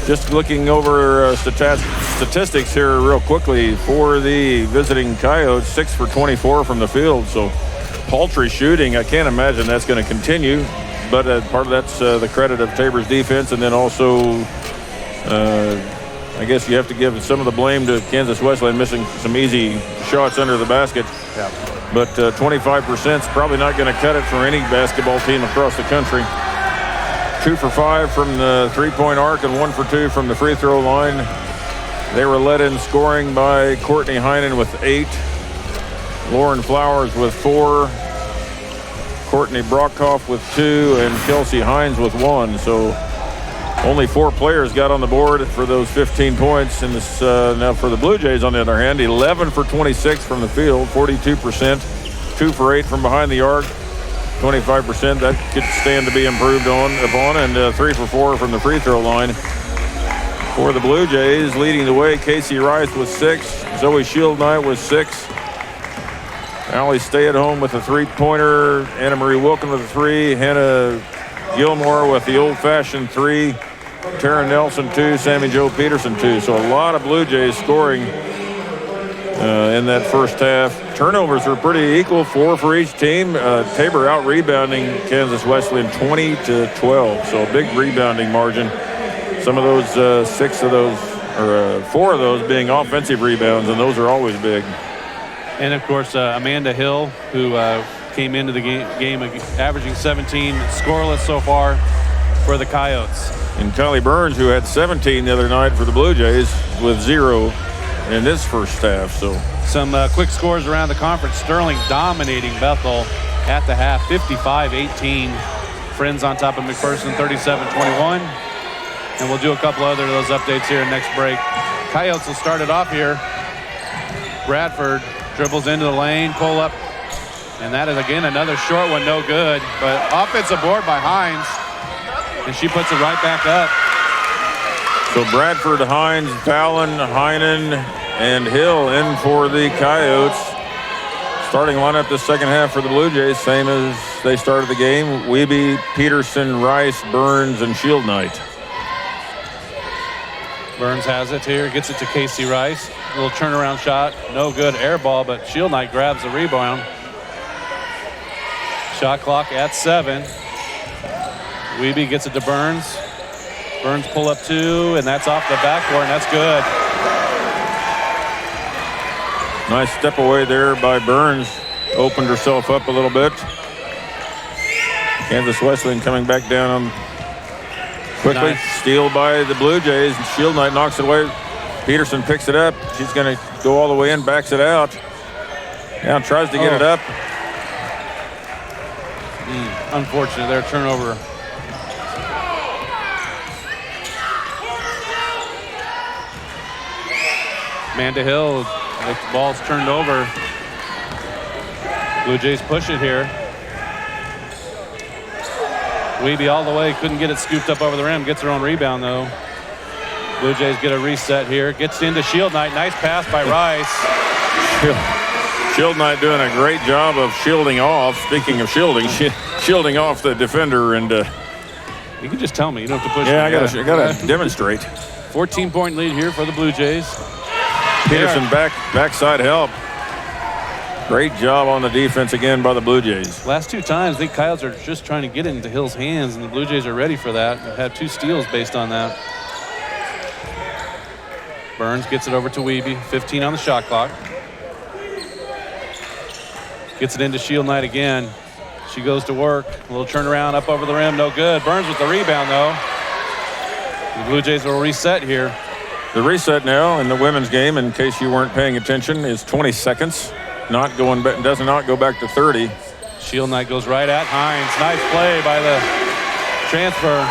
S3: Just looking over statistics here real quickly for the visiting Coyotes, 6 for 24 from the field, so paltry shooting. I can't imagine that's going to continue, but part of that's the credit of Tabor's defense, and then also I guess you have to give some of the blame to Kansas Wesleyan missing some easy shots under the basket.
S2: Yeah.
S3: But 25% is probably not going to cut it for any basketball team across the country. 2 for 5 from the three-point arc and 1 for 2 from the free throw line. They were led in scoring by Courtney Heinen with 8, Lauren Flowers with 4, Courtney Brockhoff with 2, and Kelsey Hines with 1. So only 4 players got on the board for those 15 points. And this now for the Blue Jays, on the other hand, 11 for 26 from the field, 42%, 2 for 8 from behind the arc, 25%. That could stand to be improved upon, and 3 for 4 from the free throw line. For the Blue Jays, leading the way, Casey Rice with 6, Zoe Shieldknight with 6, Allie Stay-at-Home with a 3-pointer, Anna Marie Wilkin with a 3, Hannah Gilmore with the old-fashioned 3, Tara Nelson 2, Sammy Jo Peterson 2. So a lot of Blue Jays scoring in that first half. Turnovers were pretty equal, 4 for each team. Tabor out rebounding Kansas Wesleyan 20-12, so a big rebounding margin. Some of those 4 of those being offensive rebounds, and those are always big.
S2: And of course, Amanda Hill, who came into the game averaging 17, scoreless so far for the Coyotes.
S3: And Kylie Burns, who had 17 the other night for the Blue Jays, with 0 in this first half. So
S2: some quick scores around the conference. Sterling dominating Bethel at the half, 55-18. Friends on top of McPherson, 37-21. And we'll do a couple other of those updates here in next break. Coyotes will start it off here. Bradford dribbles into the lane, pull up, and that is again another short one, no good. But offensive board by Hines, and she puts it right back up.
S3: So Bradford, Hines, Fallon, Heinen, and Hill in for the Coyotes. Starting lineup this second half for the Blue Jays, same as they started the game. Wiebe, Peterson, Rice, Burns, and Shieldknight.
S2: Burns has it here, gets it to Casey Rice. A little turnaround shot, no good, air ball, but Shieldknight grabs the rebound. Shot clock at 7. Wiebe gets it to Burns. Burns pull up 2, and that's off the backboard, and that's good.
S3: Nice step away there by Burns. Opened herself up a little bit. Kansas Wesleyan coming back down quickly.
S2: Nice.
S3: Steal by the Blue Jays. Shieldknight knocks it away. Peterson picks it up. She's going to go all the way in, backs it out. Now tries to get it up.
S2: Unfortunate there, turnover. Amanda Hill, the ball's turned over. Blue Jays push it here. Wiebe all the way, couldn't get it scooped up over the rim, gets her own rebound though. Blue Jays get a reset here, gets into Shieldknight, nice pass by Rice.
S3: Shieldknight doing a great job of shielding off. Speaking of shielding, shielding off the defender, and
S2: you can just tell me, you don't have to push me.
S3: I gotta demonstrate.
S2: 14-point lead here for the Blue Jays.
S3: Peterson backside help. Great job on the defense again by the Blue Jays.
S2: Last 2 times, the Coyotes are just trying to get it into Hill's hands, and the Blue Jays are ready for that. They've had 2 steals based on that. Burns gets it over to Wiebe, 15 on the shot clock. Gets it into Shieldknight again. She goes to work. A little turnaround up over the rim, no good. Burns with the rebound though. The Blue Jays will reset here.
S3: The reset now in the women's game, in case you weren't paying attention, is 20 seconds. Not going back, does not go back to 30.
S2: Shield Knight goes right at Hines. Nice play by the transfer.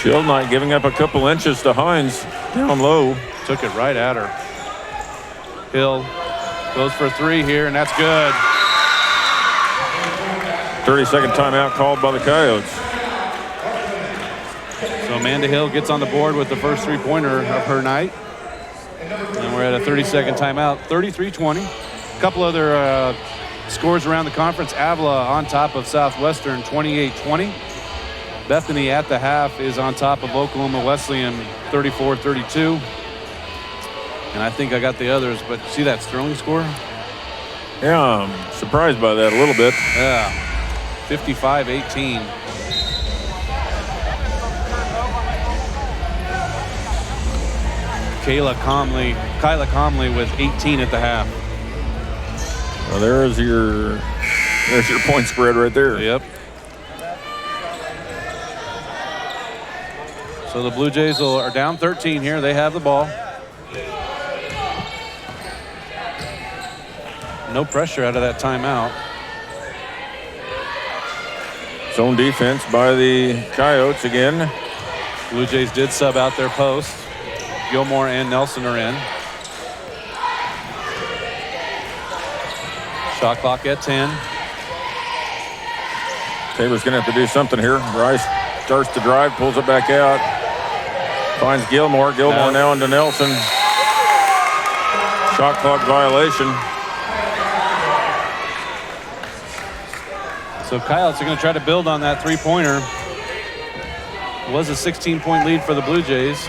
S3: Shield Knight giving up a couple inches to Hines down low.
S2: Took it right at her. Hill goes for 3 here, and that's good.
S3: 30-second timeout called by the Coyotes.
S2: So Amanda Hill gets on the board with the first 3-pointer of her night. And we're at a 30-second timeout, 33-20. A couple other scores around the conference. Avila on top of Southwestern, 28-20. Bethany at the half is on top of Oklahoma Wesleyan, 34-32. And I think I got the others, but see that Sterling score?
S3: Yeah, I'm surprised by that a little bit.
S2: Yeah, 55-18. Kyla Comley with 18 at the half.
S3: Well, there's your point spread right there.
S2: Yep. So the Blue Jays are down 13 here. They have the ball. No pressure out of that timeout.
S3: Zone defense by the Coyotes again.
S2: Blue Jays did sub out their post. Gilmore and Nelson are in. Shot clock at 10.
S3: Tabor's going to have to do something here. Rice starts to drive, pulls it back out. Finds Gilmore. Gilmore now into Nelson. Shot clock violation.
S2: So Coyotes are going to try to build on that 3-pointer. It was a 16-point lead for the Blue Jays.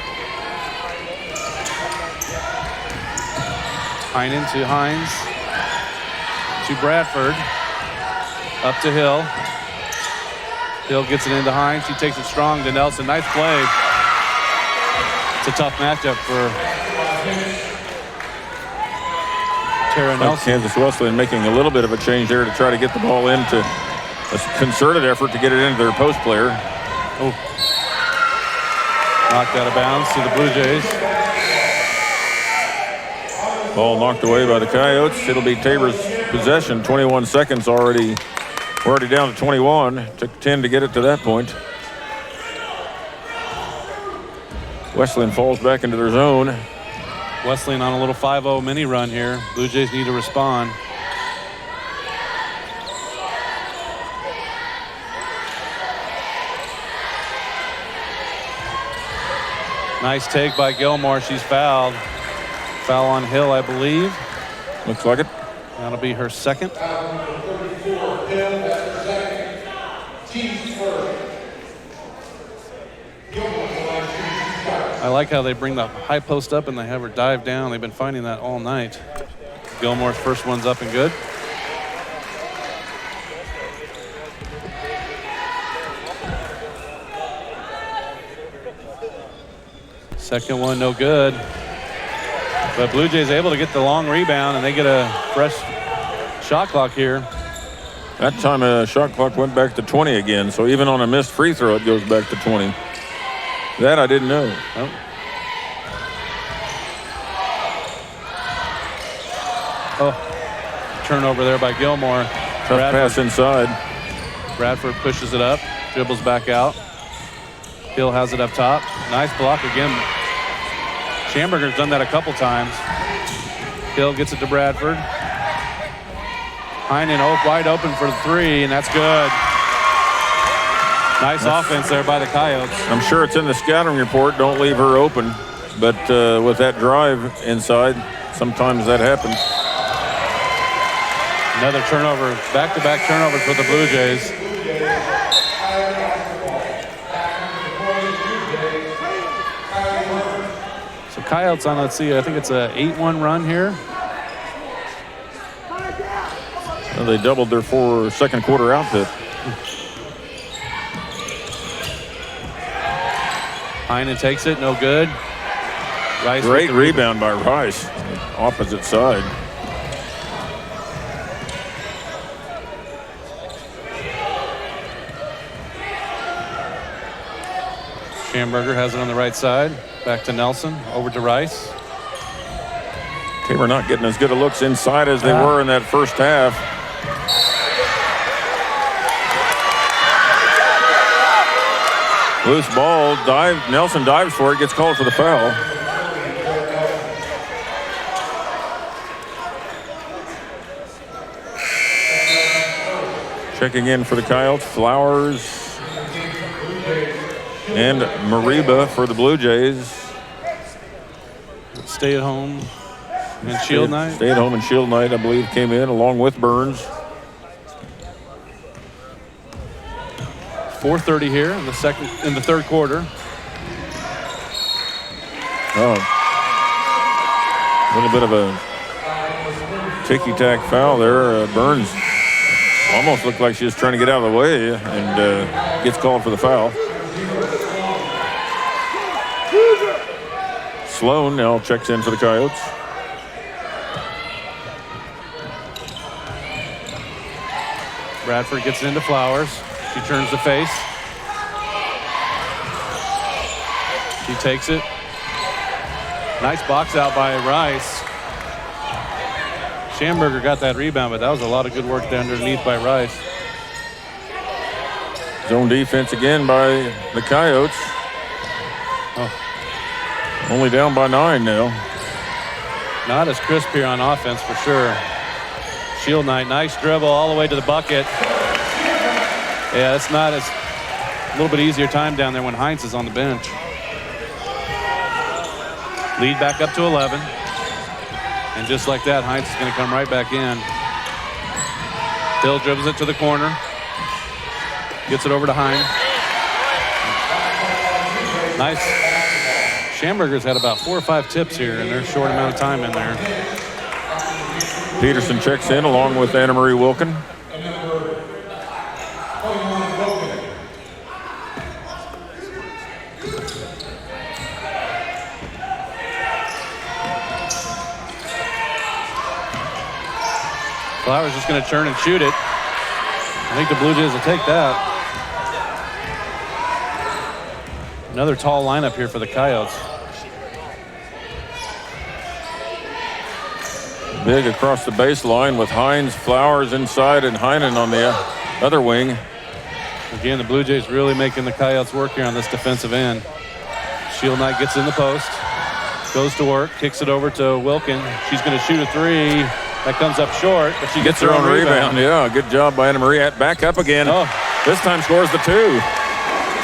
S2: Heinen to Hines. To Bradford. Up to Hill. Hill gets it into Hines. She takes it strong to Nelson. Nice play. It's a tough matchup for Tara Nelson.
S3: Kansas Wesleyan making a little bit of a change there to try to get the ball into a concerted effort to get it into their post player.
S2: Oh. Knocked out of bounds to the Blue Jays.
S3: Ball knocked away by the Coyotes. It'll be Tabor's possession. 21 seconds already. We're already down to 21. Took 10 to get it to that point. Wesleyan falls back into their zone.
S2: Wesleyan on a little 5-0 mini run here. Blue Jays need to respond. Nice take by Gilmore. She's fouled. Foul on Hill, I believe.
S3: Looks like it.
S2: That'll be her second. I like how they bring the high post up and they have her dive down. They've been finding that all night. Gilmore's first one's up and good. Second one, no good. But Blue Jays able to get the long rebound, and they get a fresh shot clock here.
S3: That time a shot clock went back to 20 again, so even on a missed free throw, it goes back to 20. That I didn't know.
S2: Oh. Oh, turnover there by Gilmore.
S3: Tough pass inside.
S2: Bradford pushes it up, dribbles back out. Hill has it up top. Nice block again. Schamberger's done that a couple times. Hill gets it to Bradford. Heinen wide open for the 3, and that's good. Nice offense there by the Coyotes.
S3: I'm sure it's in the scouting report, don't leave her open. But with that drive inside, sometimes that happens.
S2: Another turnover, back-to-back turnovers for the Blue Jays. So Coyotes on, let's see, I think it's a 8-1 run here.
S3: Well, they doubled their second quarter output.
S2: Heinen takes it, no good. Rice.
S3: Great rebound by Rice, opposite side.
S2: Schamberger has it on the right side. Back to Nelson. Over to Rice.
S3: Tabor not getting as good of looks inside as they were in that first half. Loose ball. Nelson dives for it. Gets called for the foul. Checking in for the Coyotes, Flowers and Mariba for the Blue Jays.
S2: Stay at home and Shield Knight.
S3: Stay at home and Shield Knight, I believe, came in along with Burns.
S2: 4:30 here in the third quarter.
S3: Oh, a little bit of a ticky-tack foul there. Burns almost looked like she was trying to get out of the way and gets called for the foul. Sloan now checks in for the Coyotes.
S2: Bradford gets into Flowers. She turns the face. She takes it. Nice box out by Rice. Schamberger got that rebound, but that was a lot of good work there underneath by Rice.
S3: Zone defense again by the Coyotes.
S2: Oh.
S3: Only down by 9 now.
S2: Not as crisp here on offense for sure. Shield Knight, nice dribble all the way to the bucket. Yeah, it's not as a little bit easier time down there when Hines is on the bench. Lead back up to 11. And just like that, Hines is going to come right back in. Hill dribbles it to the corner. Gets it over to Hines. Nice. Schamberger's had about 4 or 5 tips here in their short amount of time in there.
S3: Peterson checks in along with Anna Marie Wilkin.
S2: Flowers just going to turn and shoot it. I think the Blue Jays will take that. Another tall lineup here for the Coyotes.
S3: Big across the baseline with Hines, Flowers inside, and Heinen on the other wing.
S2: Again, the Blue Jays really making the Coyotes work here on this defensive end. Shield Knight gets in the post, goes to work, kicks it over to Wilkin. She's going to shoot a 3. That comes up short, but she gets her own rebound.
S3: Yeah, good job by Anna Marie. Back up again.
S2: Oh.
S3: This time scores the 2.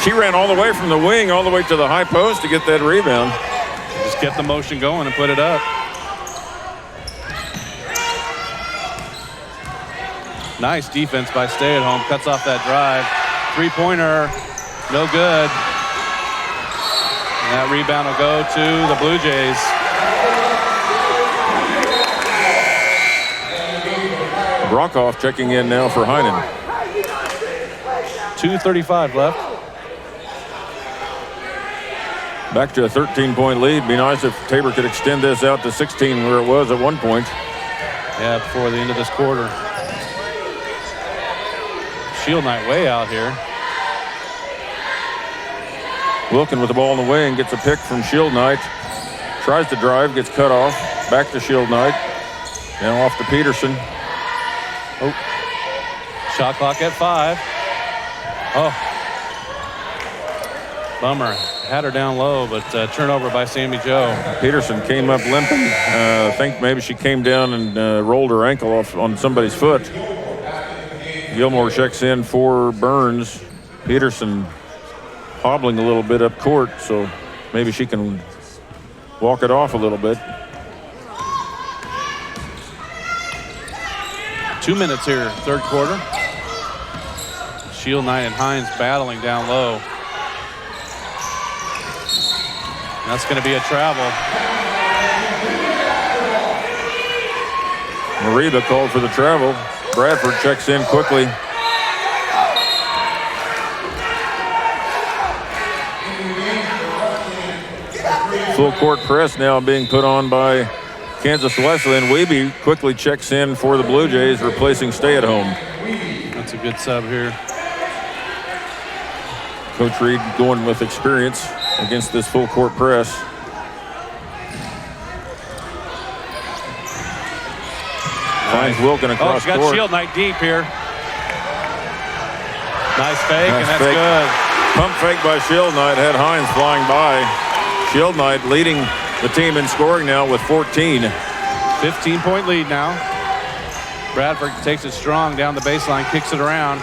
S3: She ran all the way from the wing all the way to the high post to get that rebound.
S2: Just kept the motion going and put it up. Nice defense by Stay at Home. Cuts off that drive. 3-pointer, no good. And that rebound will go to the Blue Jays.
S3: Brockhoff checking in now for Heinen.
S2: 2:35 left.
S3: Back to a 13-point lead. Be nice if Tabor could extend this out to 16 where it was at one point.
S2: Yeah, before the end of this quarter. Shield Knight way out here.
S3: Wilkin with the ball in the wing, gets a pick from Shield Knight. Tries to drive, gets cut off. Back to Shield Knight. Now off to Peterson.
S2: Oh, shot clock at 5. Oh, bummer. Had her down low, but turnover by Sammy Jo.
S3: Peterson came up limping. I think maybe she came down and rolled her ankle off on somebody's foot. Gilmore checks in for Burns. Peterson hobbling a little bit up court, so maybe she can walk it off a little bit.
S2: 2 minutes here, third quarter. Shield Knight and Hines battling down low. That's going to be a travel.
S3: Mariba called for the travel. Bradford checks in quickly. Full court press now being put on by Kansas Wesleyan. Wiebe quickly checks in for the Blue Jays, replacing Stay at Home.
S2: That's a good sub here.
S3: Coach Reed going with experience against this full court press. Finds Wilkin across
S2: got
S3: court.
S2: Shield Knight deep here. Nice fake, and that's
S3: fake.
S2: good.
S3: Pump fake by Shield Knight, had Hines flying by. Shield Knight leading the team in scoring now with 14.
S2: 15-point lead now. Bradford takes it strong down the baseline, kicks it around.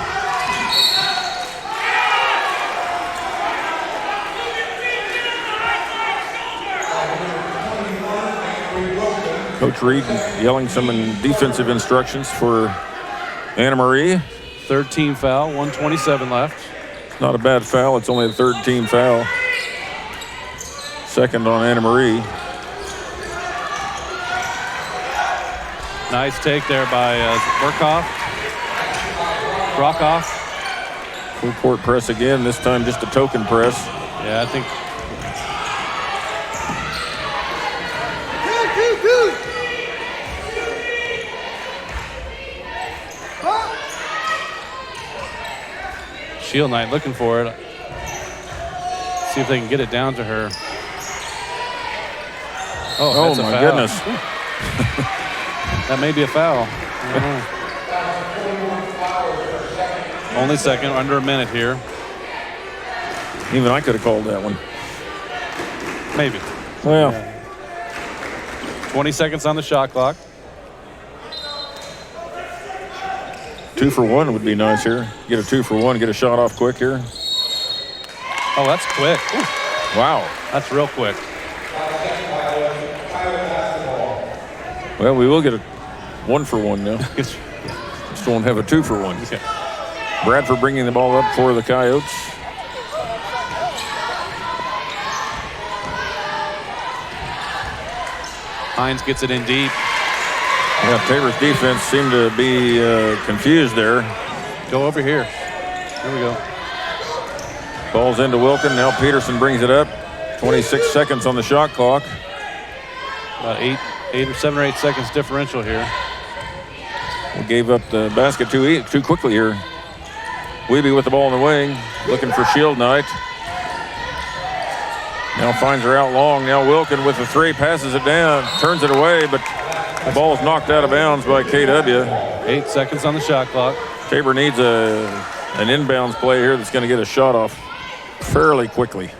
S3: Coach Reed yelling some defensive instructions for Anna Marie.
S2: Third team foul, 1:27 left.
S3: Not a bad foul. It's only a third team foul. Second on Anna Marie.
S2: Nice take there by Brokoff.
S3: Full court press again, this time just a token press.
S2: Yeah, I think. Shield Knight looking for it. See if they can get it down to her. Oh, that's a
S3: my
S2: foul.
S3: goodness.
S2: That may be a foul. Only second, under a minute here.
S3: Even I could have called that one.
S2: Maybe.
S3: Well,
S2: 20 seconds on the shot clock.
S3: 2 for 1 would be nice here. Get a 2 for 1, get a shot off quick here.
S2: Oh, that's quick. Ooh,
S3: Wow.
S2: that's real quick.
S3: Well, we will get a 1 for 1 now. Just won't have a 2 for 1.
S2: Yeah.
S3: Bradford bringing the ball up for the Coyotes.
S2: Hines gets it in deep.
S3: Yeah, Tabor's defense seemed to be confused there.
S2: Go over here. Here we go.
S3: Ball's into Wilkin. Now Peterson brings it up. 26 seconds on the shot clock.
S2: About 7 or 8 seconds differential here.
S3: We gave up the basket too quickly here. Wiebe with the ball in the wing, looking for Shield Knight. Now finds her out long. Now Wilkin with the 3, passes it down, turns it away, but the ball is knocked out of bounds by KW.
S2: 8 seconds on the shot clock.
S3: Tabor needs an inbounds play here that's going to get a shot off fairly quickly.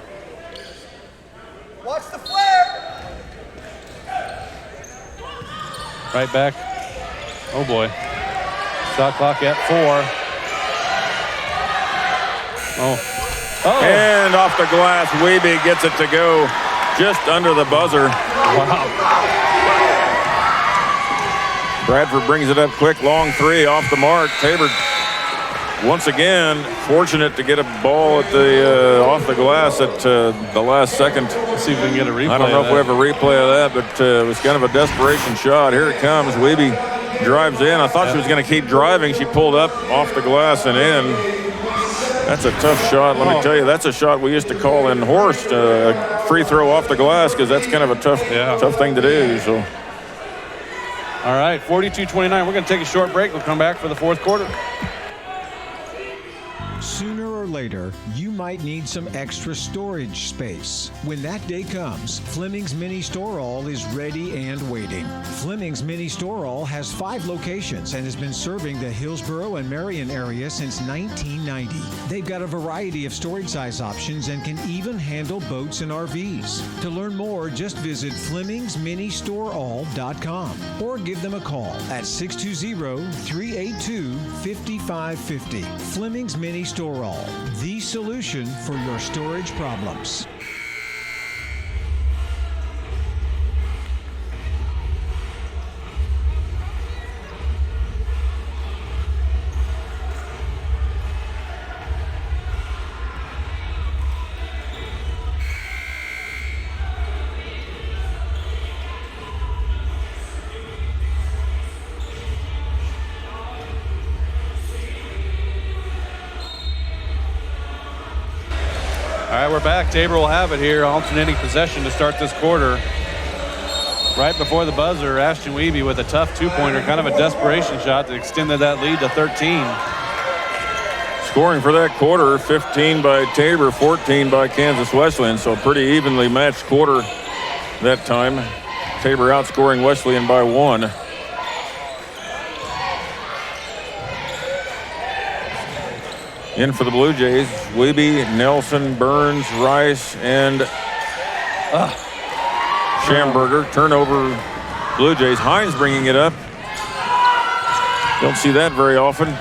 S6: Watch the flare!
S2: Right back. Oh boy. Shot clock at 4. Oh.
S3: And off the glass, Wiebe gets it to go just under the buzzer.
S2: Wow.
S3: Bradford brings it up quick, long 3 off the mark. Tabor once again fortunate to get a ball at the off the glass at the last second.
S2: Let's see if we can get a replay.
S3: I don't know if we have a replay of that, but it was kind of a desperation shot. Here it comes. Wiebe drives in. I thought she was going to keep driving. She pulled up off the glass and in. That's a tough shot. Let me tell you, that's a shot we used to call in Horst a free throw off the glass, because that's kind of a tough thing to do. So.
S2: All right, 42-29. We're going to take a short break. We'll come back for the fourth quarter.
S8: Sooner or later, you might need some extra storage space. When that day comes, Fleming's Mini Store All is ready and waiting. Fleming's Mini Store All has 5 locations and has been serving the Hillsborough and Marion area since 1990. They've got a variety of storage size options and can even handle boats and RVs. To learn more, just visit FlemingsMiniStoreAll.com or give them a call at 620-382-5550. Fleming's Mini Store All, the solution for your storage problems.
S2: All right, we're back. Tabor will have it here, alternating possession to start this quarter. Right before the buzzer, Ashton Wiebe with a tough 2-pointer, kind of a desperation shot that extended that lead to 13.
S3: Scoring for that quarter, 15 by Tabor, 14 by Kansas Wesleyan. So a pretty evenly matched quarter that time. Tabor outscoring Wesleyan by 1. In for the Blue Jays, Wiebe, Nelson, Burns, Rice, and Schamberger. Turnover, Blue Jays. Hines bringing it up. Don't see that very often.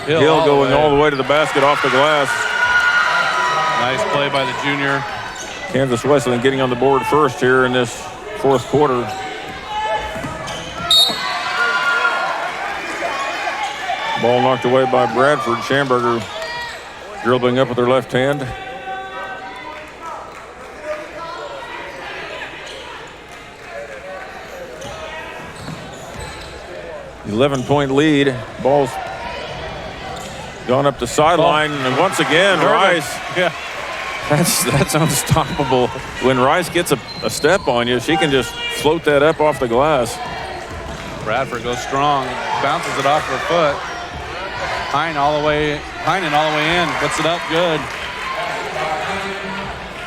S3: Hill going all the way to the basket off the glass.
S2: Nice play by the junior.
S3: Kansas Wesleyan getting on the board first here in this fourth quarter. Ball knocked away by Bradford. Schamberger dribbling up with her left hand. .11 lead. Ball's gone up the sideline, and once again, Rice.
S2: Yeah.
S3: That's unstoppable. When Rice gets a step on you, she can just float that up off the glass.
S2: Bradford goes strong, bounces it off her foot. Heinen all the way in, puts it up good.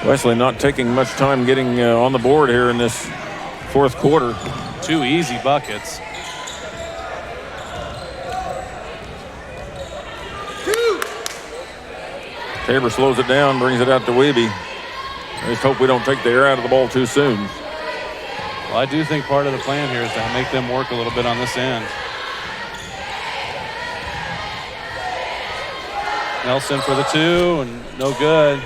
S3: Wesley not taking much time getting on the board here in this fourth quarter.
S2: 2 easy buckets.
S3: Tabor slows it down, brings it out to Wiebe. I just hope we don't take the air out of the ball too soon.
S2: Well, I do think part of the plan here is to make them work a little bit on this end. Nelson for the 2, and no good.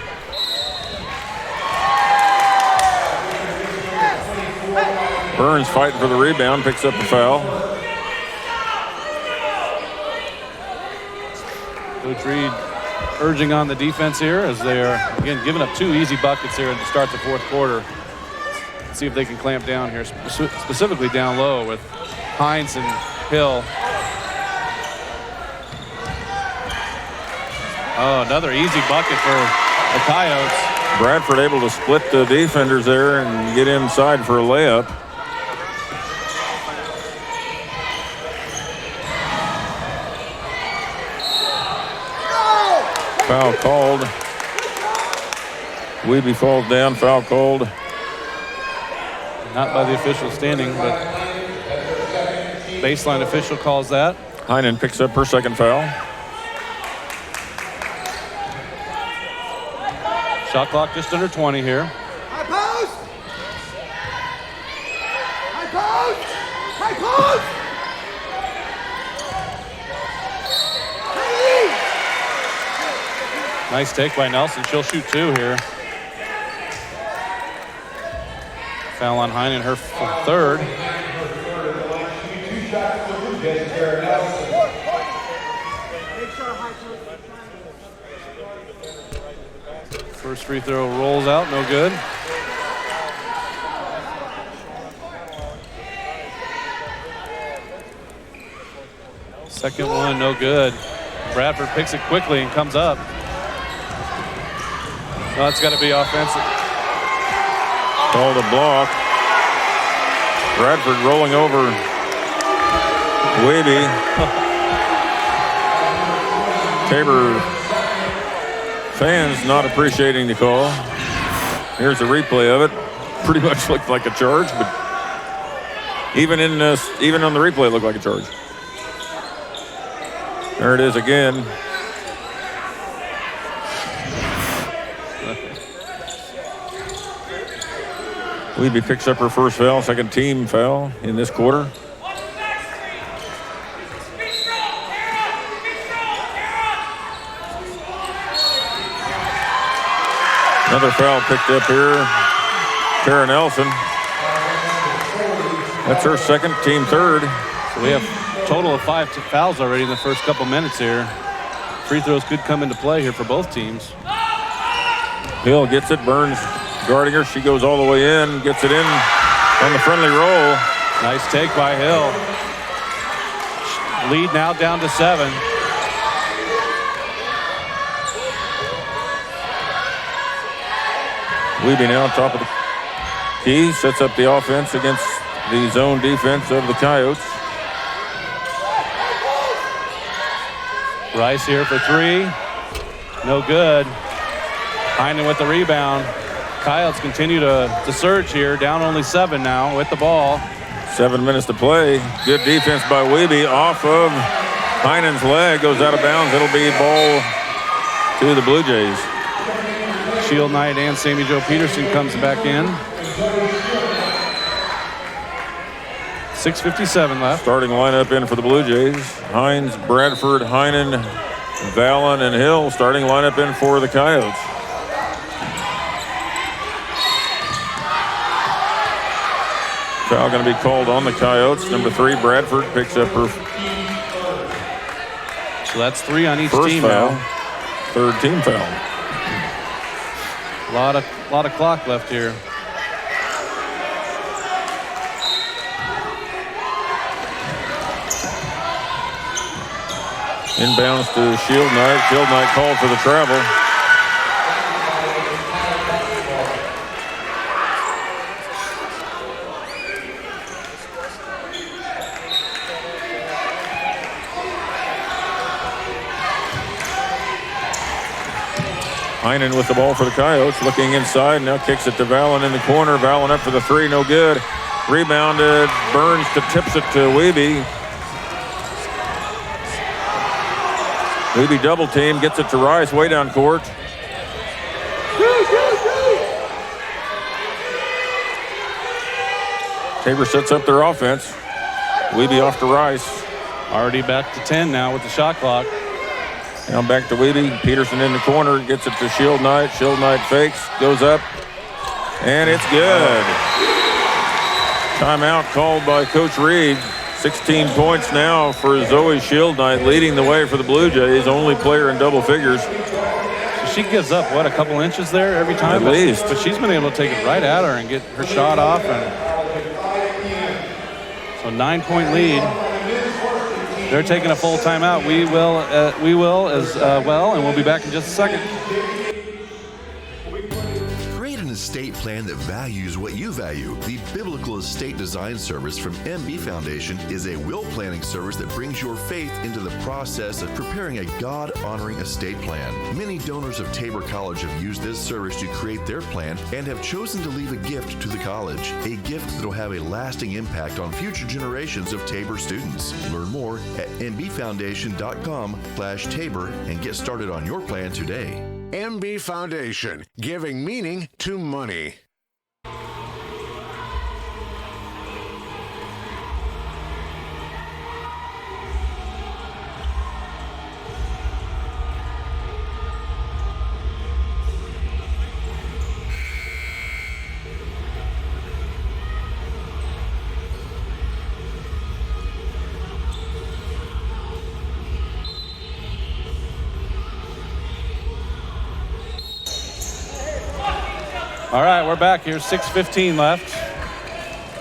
S3: Burns fighting for the rebound, picks up the foul.
S2: Coach Reed urging on the defense here as they are, again, giving up 2 easy buckets here to start the fourth quarter. Let's see if they can clamp down here, specifically down low with Hines and Hill. Oh, another easy bucket for the Coyotes.
S3: Bradford able to split the defenders there and get inside for a layup. Foul called. Wiebe falls down, foul called.
S2: Not by the official standing, but baseline official calls that.
S3: Heinen picks up her second foul.
S2: Shot clock just under 20 here.
S9: High post! High post! High post!
S2: Nice take by Nelson. She'll shoot 2 here. Foul on Heinen, her third. First free throw rolls out, no good. Second one, no good. Bradford picks it quickly and comes up. No, it's got to be offensive.
S3: Called a block. Bradford rolling over Wiebe. Tabor fans not appreciating the call. Here's a replay of it. Pretty much looked like a charge, but even on the replay it looked like a charge. There it is again. Wiebe picks up her first foul, second team foul in this quarter. Another foul picked up here. Tara Nelson. That's her second, team third.
S2: So we have a total of 5 fouls already in the first couple minutes here. Free throws could come into play here for both teams.
S3: Hill gets it, Burns guarding her. She goes all the way in, gets it in on the friendly roll.
S2: Nice take by Hill. Lead now down to 7.
S3: Wiebe now top of the key, sets up the offense against the zone defense of the Coyotes.
S2: Rice here for 3. No good. Heinen with the rebound. Coyotes continue to surge here. Down only 7 now with the ball.
S3: 7 minutes to play. Good defense by Wiebe off of Heinen's leg. Goes out of bounds. It'll be ball to the Blue Jays.
S2: Shield Knight and Sammy Joe Peterson comes back in. 6:57 left.
S3: Starting lineup in for the Blue Jays. Hines, Bradford, Heinen, Vallon, and Hill. Starting lineup in for the Coyotes. Foul going to be called on the Coyotes. Number 3, Bradford picks up her
S2: So that's 3 on each
S3: first
S2: team
S3: foul.
S2: now.
S3: Third team foul.
S2: A lot of clock left here.
S3: Inbounds to Shield Knight. Shield Knight called for the travel. Heinen with the ball for the Coyotes, looking inside, now kicks it to Vallon in the corner. Vallon up for the 3, no good. Rebounded, Burns tips it to Wiebe. Wiebe double team, gets it to Rice, way down court. Tabor sets up their offense. Wiebe off to Rice.
S2: Already back to 10 now with the shot clock.
S3: Now back to Wiebe. Peterson in the corner, gets it to Shield Knight. Shield Knight fakes, goes up, and it's good. Timeout called by Coach Reed. 16 points now for Zoe Shield Knight, leading the way for the Blue Jays, only player in double figures.
S2: So she gives up, what, a couple inches there every time?
S3: At least.
S2: But she's been able to take it right at her and get her shot off. And so 9-point lead. They're taking a full timeout. We will as well, and we'll be back in just a second.
S4: Create an estate plan that values what you value. The Biblical Estate Design Service from MB Foundation is a will planning service that brings your faith into the process of preparing a God-honoring estate plan. Many donors of Tabor College have used this service to create their plan and have chosen to leave a gift to the college, a gift that will have a lasting impact on future generations of Tabor students. Learn more at mbfoundation.com/Tabor and get started on your plan today.
S5: MB Foundation, giving meaning to money.
S2: All right, we're back here. 6:15 left.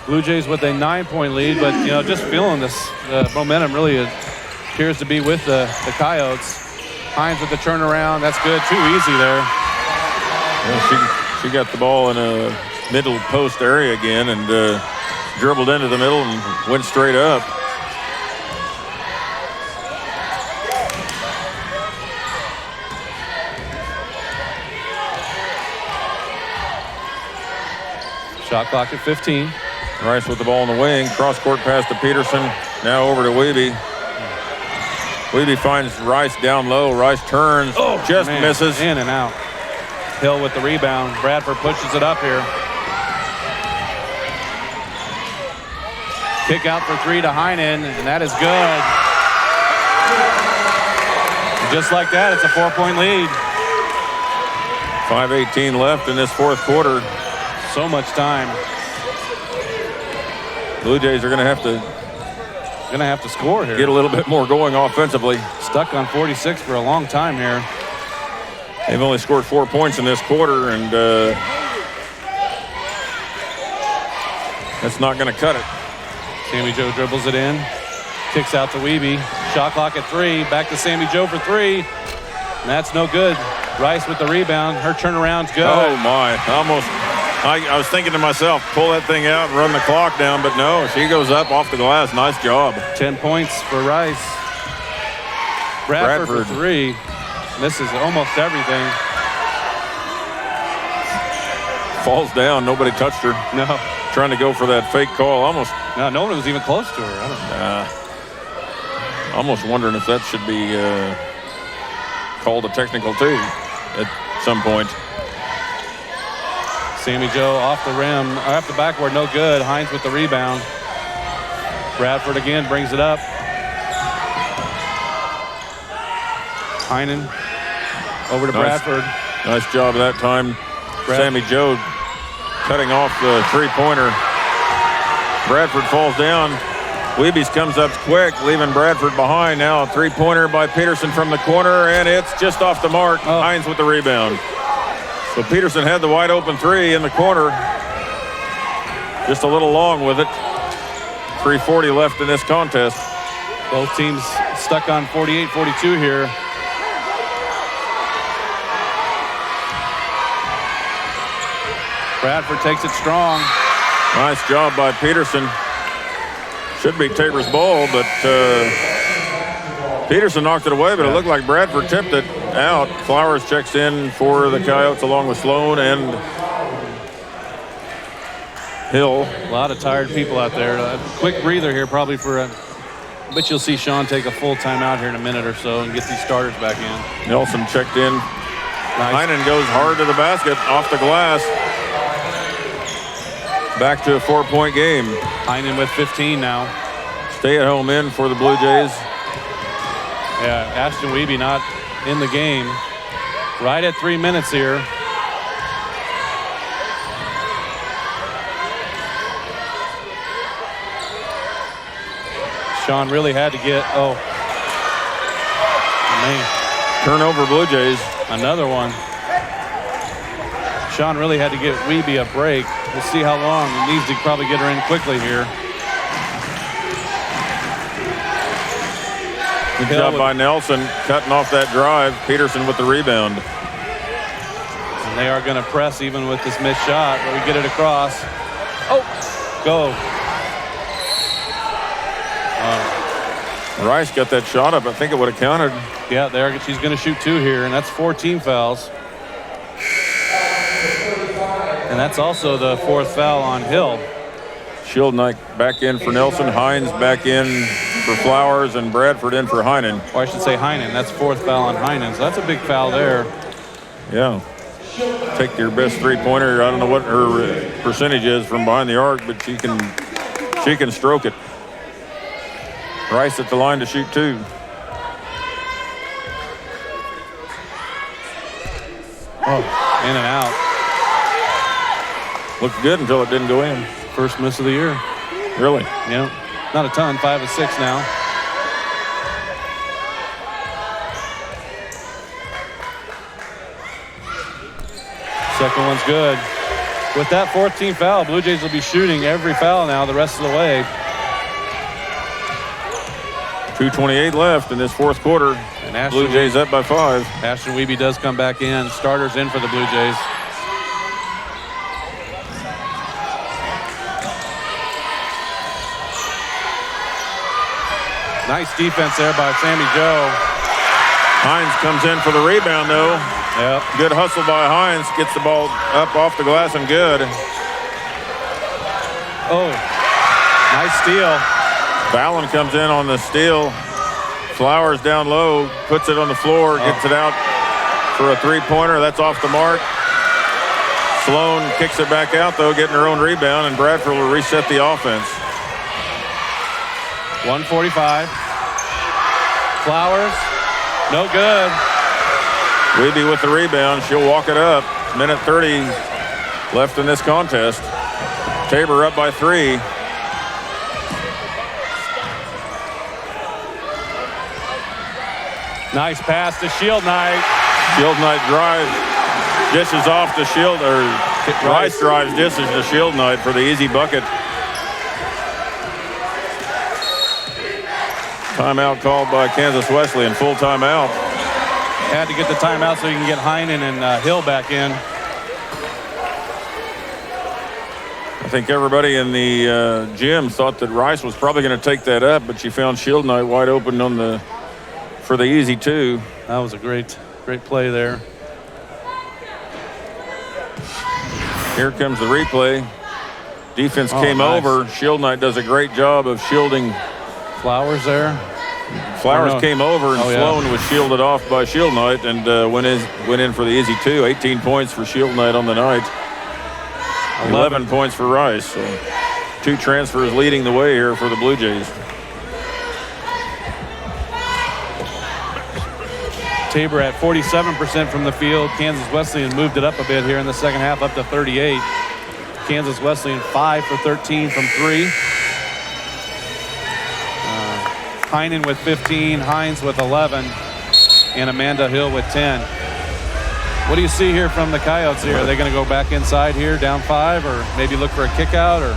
S2: Blue Jays with a 9-point lead, but just feeling this momentum really appears to be with the Coyotes. Hines with the turnaround. That's good. Too easy there.
S3: Yeah, she got the ball in a middle post area again and dribbled into the middle and went straight up.
S2: Shot clock at 15.
S3: Rice with the ball in the wing. Cross-court pass to Peterson. Now over to Wiebe. Wiebe finds Rice down low. Rice turns. Just misses.
S2: In and out. Hill with the rebound. Bradford pushes it up here. Kick out for 3 to Heinen, and that is good. And just like that, it's a 4-point lead.
S3: 5:18 left in this fourth quarter.
S2: So much time.
S3: Blue Jays are going to have to
S2: score here.
S3: Get a little bit more going offensively.
S2: Stuck on 46 for a long time here.
S3: They've only scored 4 points in this quarter, and that's not going to cut it.
S2: Sammy Joe dribbles it in. Kicks out to Wiebe. Shot clock at 3. Back to Sammy Joe for 3. And that's no good. Rice with the rebound. Her turnaround's good.
S3: Oh, my. I was thinking to myself, pull that thing out and run the clock down, but no, she goes up off the glass. Nice job.
S2: 10 points for Rice. Bradford for 3. Misses almost everything.
S3: Falls down. Nobody touched her.
S2: No.
S3: Trying to go for that fake call. Almost.
S2: No, no one was even close to her. I don't know.
S3: Almost wondering if that should be called a technical too at some point.
S2: Sammy Joe off the rim, or off the backboard, no good. Hines with the rebound. Bradford again brings it up. Heinen over to Bradford.
S3: Nice job that time. Sammy Joe cutting off the three-pointer. Bradford falls down. Weebies comes up quick, leaving Bradford behind. Now a three-pointer by Peterson from the corner, and it's just off the mark. Hines with the rebound. So Peterson had the wide open three in the corner. Just a little long with it. 3:40 left in this contest.
S2: Both teams stuck on 48-42 here. Bradford takes it strong.
S3: Nice job by Peterson. Should be Tabor's ball, but Peterson knocked it away, but it looked like Bradford tipped it out. Flowers checks in for the Coyotes along with Sloan and Hill.
S2: A lot of tired people out there. A quick breather here probably for but you'll see Sean take a full timeout here in a minute or so and get these starters back in.
S3: Nelson checked in.
S2: Nice.
S3: Heinen goes hard to the basket, off the glass. Back to a 4-point game.
S2: Heinen with 15 now.
S3: Stay-at-home in for the Blue Jays.
S2: Yeah, Ashton Wiebe not in the game. Right at 3 minutes here. Sean really had to get, man.
S3: Turnover Blue Jays.
S2: Another one. Sean really had to get Wiebe a break. We'll see how long. He needs to probably get her in quickly here.
S3: Good job by Nelson, cutting off that drive. Peterson with the rebound.
S2: And they are going to press even with this missed shot, but we get it across. Go.
S3: Rice got that shot up. I think it would have counted.
S2: Yeah, she's going to shoot 2 here, and that's 4 team fouls. And that's also the 4th foul on Hill.
S3: Shield Knight back in for Nelson. Hines back in for Flowers, and Bradford in for Heinen.
S2: Or I should say Heinen. That's 4th foul on Heinen. So that's a big foul there.
S3: Yeah. Take your best three-pointer. I don't know what her percentage is from behind the arc, but she can stroke it. Rice at the line to shoot 2.
S2: In and out.
S3: Looked good until it didn't go in.
S2: First miss of the year.
S3: Really?
S2: Yeah. Not a ton. 5 of 6 now. Second one's good. With that 4th team foul, Blue Jays will be shooting every foul now the rest of the way.
S3: 2:28 left in this 4th quarter.
S2: And
S3: Blue Jays up by 5.
S2: Ashton Wiebe does come back in. Starters in for the Blue Jays. Nice defense there by Sammy Joe.
S3: Hines comes in for the rebound, though.
S2: Yep.
S3: Good hustle by Hines. Gets the ball up off the glass and good.
S2: Nice steal.
S3: Fallon comes in on the steal. Flowers down low, puts it on the floor, gets it out for a three-pointer. That's off the mark. Sloan kicks it back out, though, getting her own rebound, and Bradford will reset the offense.
S2: 1:45. Flowers, no good.
S3: Wiebe with the rebound. She'll walk it up. Minute 30 left in this contest. Tabor up by 3.
S2: Nice pass to Shield Knight.
S3: Shield Knight drives, dishes off to Shield, or Rice drives, dishes to Shield Knight for the easy bucket. Timeout called by Kansas Wesleyan, full timeout.
S2: Had to get the timeout so you can get Heinen and Hill back in.
S3: I think everybody in the gym thought that Rice was probably going to take that up, but she found Shield Knight wide open on for the easy 2.
S2: That was a great Great play there.
S3: Here comes the replay. Defense came
S2: nice.
S3: over. Shield Knight does a great job of shielding.
S2: Flowers there.
S3: Flowers came over, and
S2: yeah.
S3: Sloan was shielded off by Shield Knight and went in for the easy 2. 18 points for Shield Knight on the night. 11 points for Rice. So 2 transfers leading the way here for the Blue Jays.
S2: Tabor at 47% from the field. Kansas Wesleyan moved it up a bit here in the second half, up to 38. Kansas Wesleyan 5 for 13 from 3. Heinen with 15, Hines with 11, and Amanda Hill with 10. What do you see here from the Coyotes here? Are they going to go back inside here, down 5, or maybe look for a kick out? Or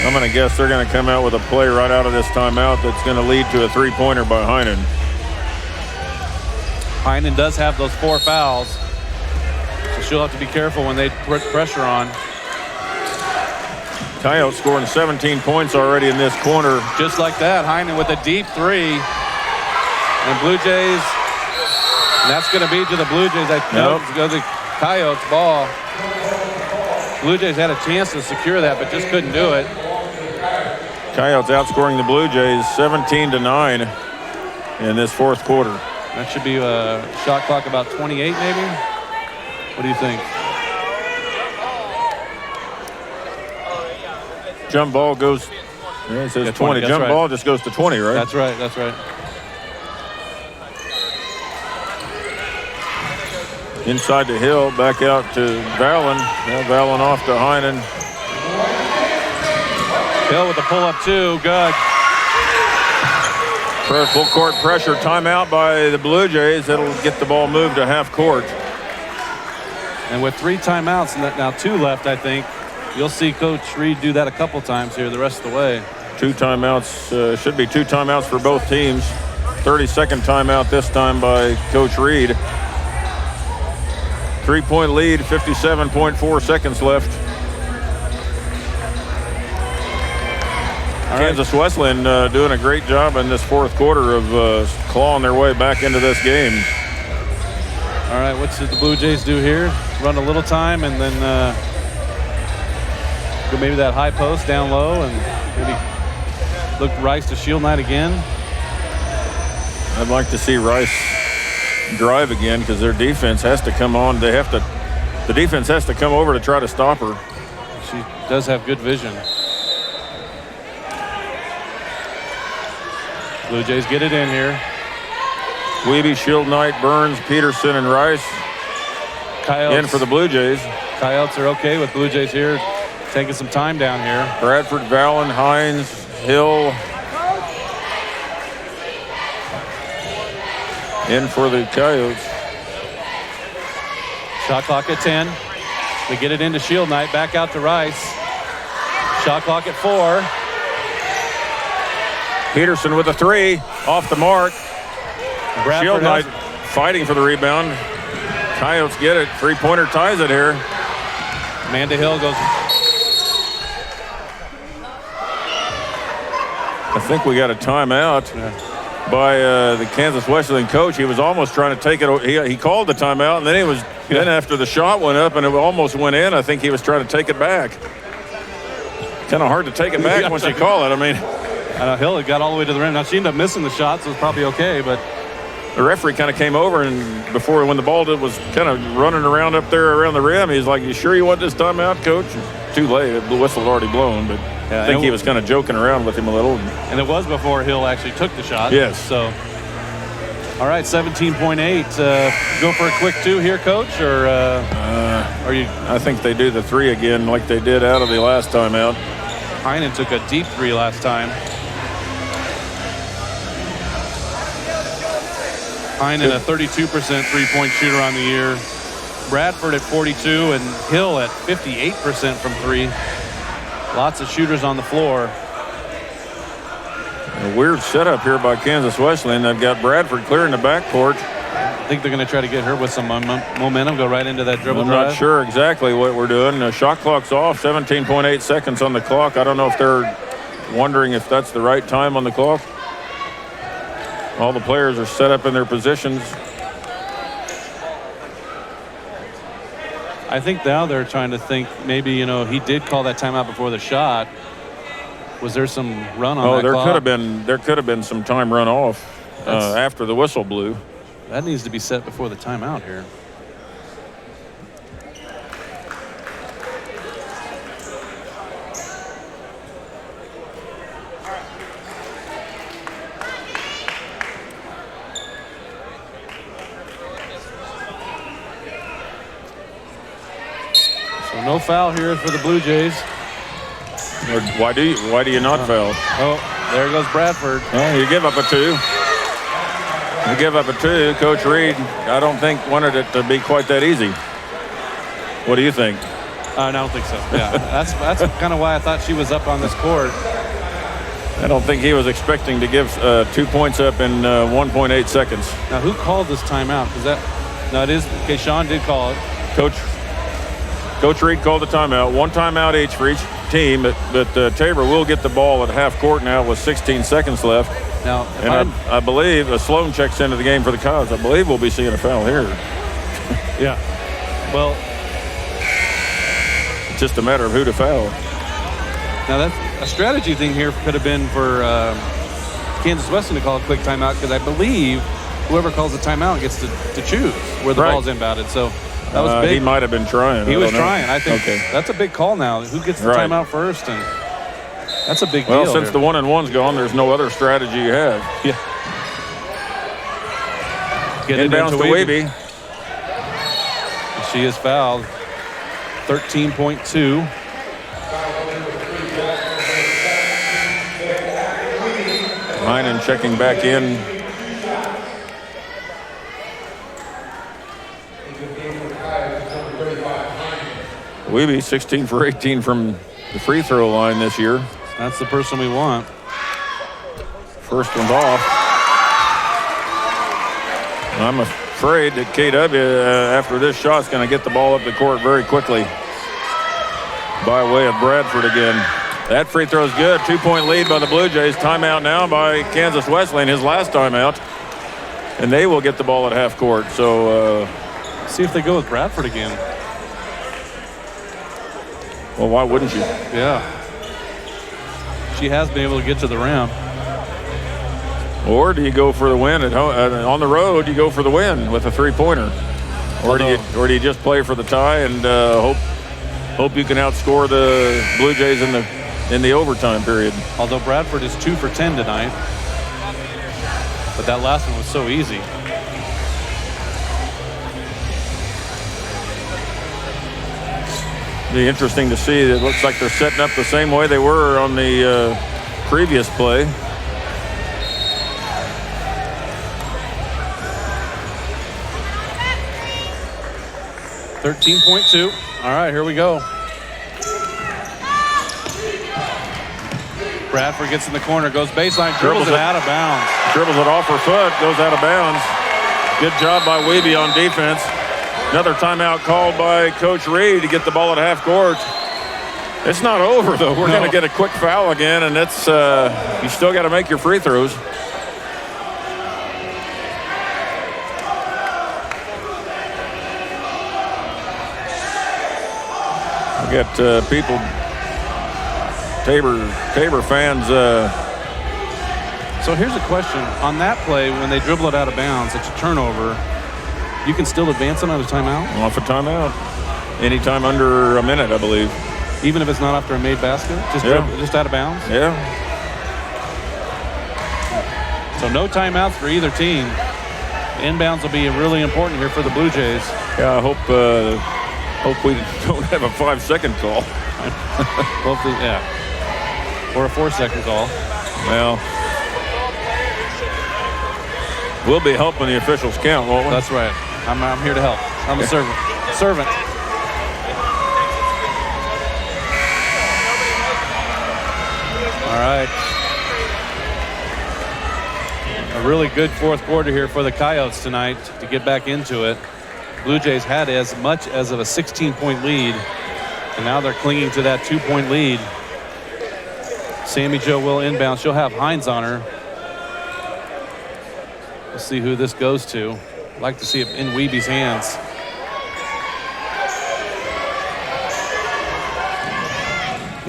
S3: I'm going to guess they're going to come out with a play right out of this timeout that's going to lead to a 3-pointer by Heinen.
S2: Heinen does have those 4 fouls, so she'll have to be careful when they put pressure on.
S3: Coyotes scoring 17 points already in this corner.
S2: Just like that, Heinen with a deep 3. And Blue Jays, and that's going to be to the Blue Jays. Go the Coyotes ball. Blue Jays had a chance to secure that, but just couldn't do it.
S3: Coyotes outscoring the Blue Jays 17-9 in this fourth quarter.
S2: That should be a shot clock about 28 maybe. What do you think?
S3: Jump ball goes, it says 20. Jump ball just goes to 20, right?
S2: That's right, that's right.
S3: Inside to Hill, back out to Valen. Now Valen off to Heinen.
S2: Hill with the pull-up 2, good.
S3: Full court pressure, timeout by the Blue Jays. That'll get the ball moved to half court.
S2: And with 3 timeouts, and now 2 left, I think, you'll see Coach Reed do that a couple times here the rest of the way.
S3: 2 timeouts, should be 2 timeouts for both teams. 30-second timeout this time by Coach Reed. 3-point lead, 57.4 seconds left. Kansas Wesleyan doing a great job in this fourth quarter of clawing their way back into this game.
S2: All right, what should the Blue Jays do here? Run a little time and then go maybe that high post down low and maybe look Rice to Shield Knight again.
S3: I'd like to see Rice drive again because their defense has to come on. The defense has to come over to try to stop her.
S2: She does have good vision. Blue Jays get it in here.
S3: Weeby, Shield Knight, Burns, Peterson, and Rice
S2: Coyotes
S3: in for the Blue Jays.
S2: Coyotes are okay with Blue Jays here, taking some time down here.
S3: Bradford, Valen, Hines, Hill in for the Coyotes.
S2: Shot clock at 10. They get it into Shield Knight, back out to Rice. Shot clock at 4.
S3: Peterson with a 3, off the mark.
S2: Bradford
S3: Shield Knight fighting for the rebound. Coyotes get it. 3-pointer ties it here.
S2: Amanda Hill goes.
S3: I think we got a timeout by the Kansas Wesleyan coach. He was almost trying to take it. He called the timeout, and then then after the shot went up and it almost went in, I think he was trying to take it back. Kind of hard to take it back once you call it. I mean,
S2: Hill had got all the way to the rim. Now she ended up missing the shot, so it's probably okay, but
S3: the referee kind of came over, and when the ball was kind of running around up there around the rim, he's like, "You sure you want this timeout, coach?" Too late. The whistle had already blown, but I think he was kind of joking around with him a little.
S2: And it was before Hill actually took the shot.
S3: Yes.
S2: So, all right, 17.8. Go for a quick 2 here, coach, or are you?
S3: I think they do the 3 again like they did out of the last timeout.
S2: Heinen took a deep 3 last time. Heinen, a 32% three-point shooter on the year. Bradford at 42 and Hill at 58% from 3. Lots of shooters on the floor.
S3: A weird setup here by Kansas Wesleyan. They've got Bradford clearing the backcourt.
S2: I think they're going to try to get her with some momentum, go right into that dribble
S3: I'm
S2: drive.
S3: not sure exactly what we're doing. The shot clock's off, 17.8 seconds on the clock. I don't know if they're wondering if that's the right time on the clock. All the players are set up in their positions.
S2: I think now they're trying to think maybe, he did call that timeout before the shot. Was there some run on that clock?
S3: There could have been some time run off after the whistle blew.
S2: That needs to be set before the timeout here. So no foul here for the Blue Jays.
S3: Why do you not foul?
S2: Oh, there goes Bradford.
S3: Well, you give up a 2. You give up a 2. Coach Reed, I don't think wanted it to be quite that easy. What do you think?
S2: I don't think so. Yeah, that's kind of why I thought she was up on this court.
S3: I don't think he was expecting to give 2 points up in 1.8 seconds.
S2: Now, who called this timeout? No, it is. Okay, Sean did call it.
S3: Coach Reed called the timeout. 1 timeout each for each team, but Tabor will get the ball at half court now with 16 seconds left.
S2: Now,
S3: I believe Sloan checks into the game for the Cows. I believe we'll be seeing a foul here.
S2: Yeah. Well,
S3: it's just a matter of who to foul.
S2: Now, that's a strategy thing here could have been for Kansas Wesleyan to call a quick timeout, because I believe whoever calls the timeout gets to choose where the ball's inbounded. So that was big.
S3: He might have been trying.
S2: He was trying. I think
S3: okay.
S2: That's a big call now. Who gets the timeout first? And that's a big deal.
S3: Well, since the 1-and-1's gone, there's no other strategy you have.
S2: Yeah.
S3: Inbounds to Weby.
S2: She is fouled. 13.2.
S3: Heinen checking back in. Weby 16 for 18 from the free throw line this year.
S2: That's the person we want.
S3: First one's off. I'm afraid that KW, after this shot, is going to get the ball up the court very quickly by way of Bradford again. That free throw is good. 2-point lead by the Blue Jays. Timeout now by Kansas Wesleyan, his last timeout. And they will get the ball at half court. So
S2: see if they go with Bradford again.
S3: Well, why wouldn't you?
S2: Yeah. She has been able to get to the rim.
S3: Or do you go for the win at home? On the road, you go for the win with a three-pointer. Or do you just play for the tie and hope you can outscore the Blue Jays in the overtime period?
S2: Although Bradford is 2 for 10 tonight, but that last one was so easy.
S3: Be interesting to see. It looks like they're setting up the same way they were on the previous play.
S2: $13.2. All right, here we go. Bradford gets in the corner, goes baseline, dribbles it out of bounds.
S3: Dribbles it off her foot, goes out of bounds. Good job by Weby on defense. Another timeout called by Coach Reed to get the ball at half court. It's not over, though. We're going to get a quick foul again, and it's you still got to make your free throws. We got people, Tabor fans.
S2: So here's a question. On that play, when they dribble it out of bounds, it's a turnover. You can still advance it on a timeout?
S3: Off a timeout. Anytime under a minute, I believe.
S2: Even if it's not after a made basket? Just out of bounds?
S3: Yeah.
S2: So no timeouts for either team. Inbounds will be really important here for the Blue Jays.
S3: Yeah, I hope we don't have a 5-second call.
S2: Yeah. Or a 4-second call.
S3: Well, we'll be helping the officials count, won't we?
S2: That's right. I'm here to help. I'm a servant. All right. A really good fourth quarter here for the Coyotes tonight to get back into it. Blue Jays had as much as of a 16-point lead, and now they're clinging to that 2-point lead. Sammy Jo will inbound. She'll have Hines on her. We'll see who this goes to. I'd like to see it in Weeby's hands.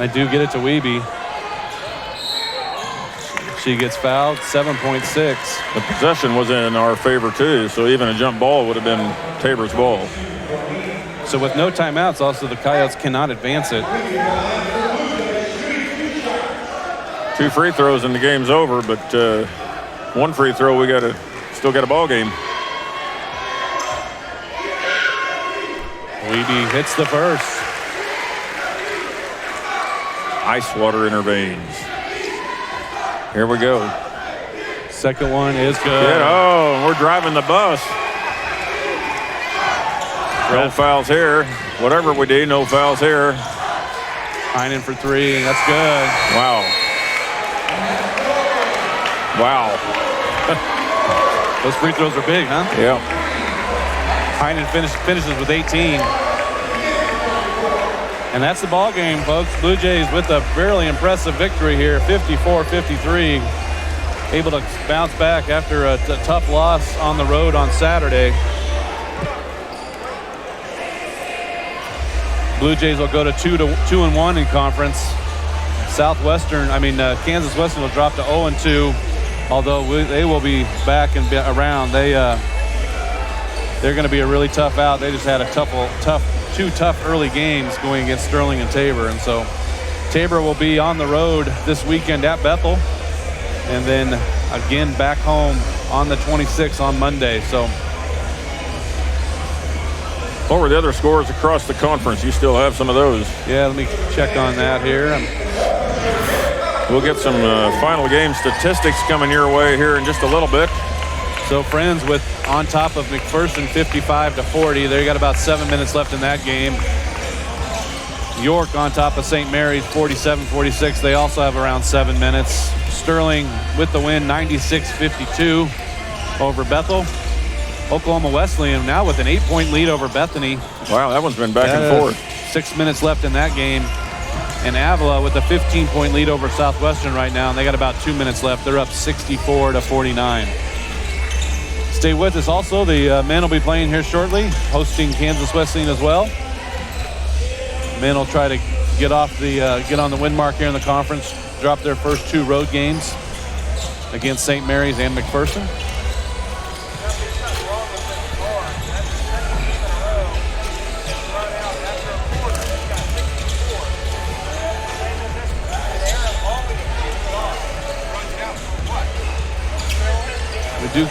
S2: They do get it to Wiebe. She gets fouled, 7.6.
S3: The possession was in our favor too, so even a jump ball would have been Tabor's ball.
S2: So with no timeouts, also the Coyotes cannot advance it.
S3: 2 free throws and the game's over, but 1 free throw, we still got a ball game.
S2: Wiebe hits the first.
S3: Ice water in her veins. Here we go.
S2: Second one is good.
S3: Oh, we're driving the bus. No fouls here. Whatever we do, no fouls here.
S2: Heinen for 3, that's good.
S3: Wow. Wow.
S2: Those free throws are big, huh?
S3: Yeah.
S2: Heinen finishes with 18. And that's the ball game, folks. Blue Jays with a fairly impressive victory here, 54-53. Able to bounce back after a tough loss on the road on Saturday. Blue Jays will go to 2-1 in conference. Kansas Western will drop to 0-2, although they will be back and be around. They're going to be a really tough out. They just had two tough early games going against Sterling and Tabor, and so Tabor will be on the road this weekend at Bethel, and then again back home on the 26th on Monday. So
S3: what were the other scores across the conference? You still have some of those?
S2: Yeah, let me check on that here.
S3: We'll get some final game statistics coming your way here in just a little bit.
S2: So Friends with on top of McPherson 55-40. They got about 7 minutes left in that game. York on top of St. Mary's 47-46. They also have around 7 minutes. Sterling with the win 96-52 over Bethel. Oklahoma Wesleyan now with an 8-point lead over Bethany.
S3: Wow, that one's been back and forth.
S2: 6 minutes left in that game. And Avila with a 15-point lead over Southwestern right now, and they got about 2 minutes left. They're up 64-49. Stay with us. Also, the men will be playing here shortly, hosting Kansas Wesleyan as well. Men will try to get on the win mark here in the conference, drop their first 2 road games against St. Mary's and McPherson.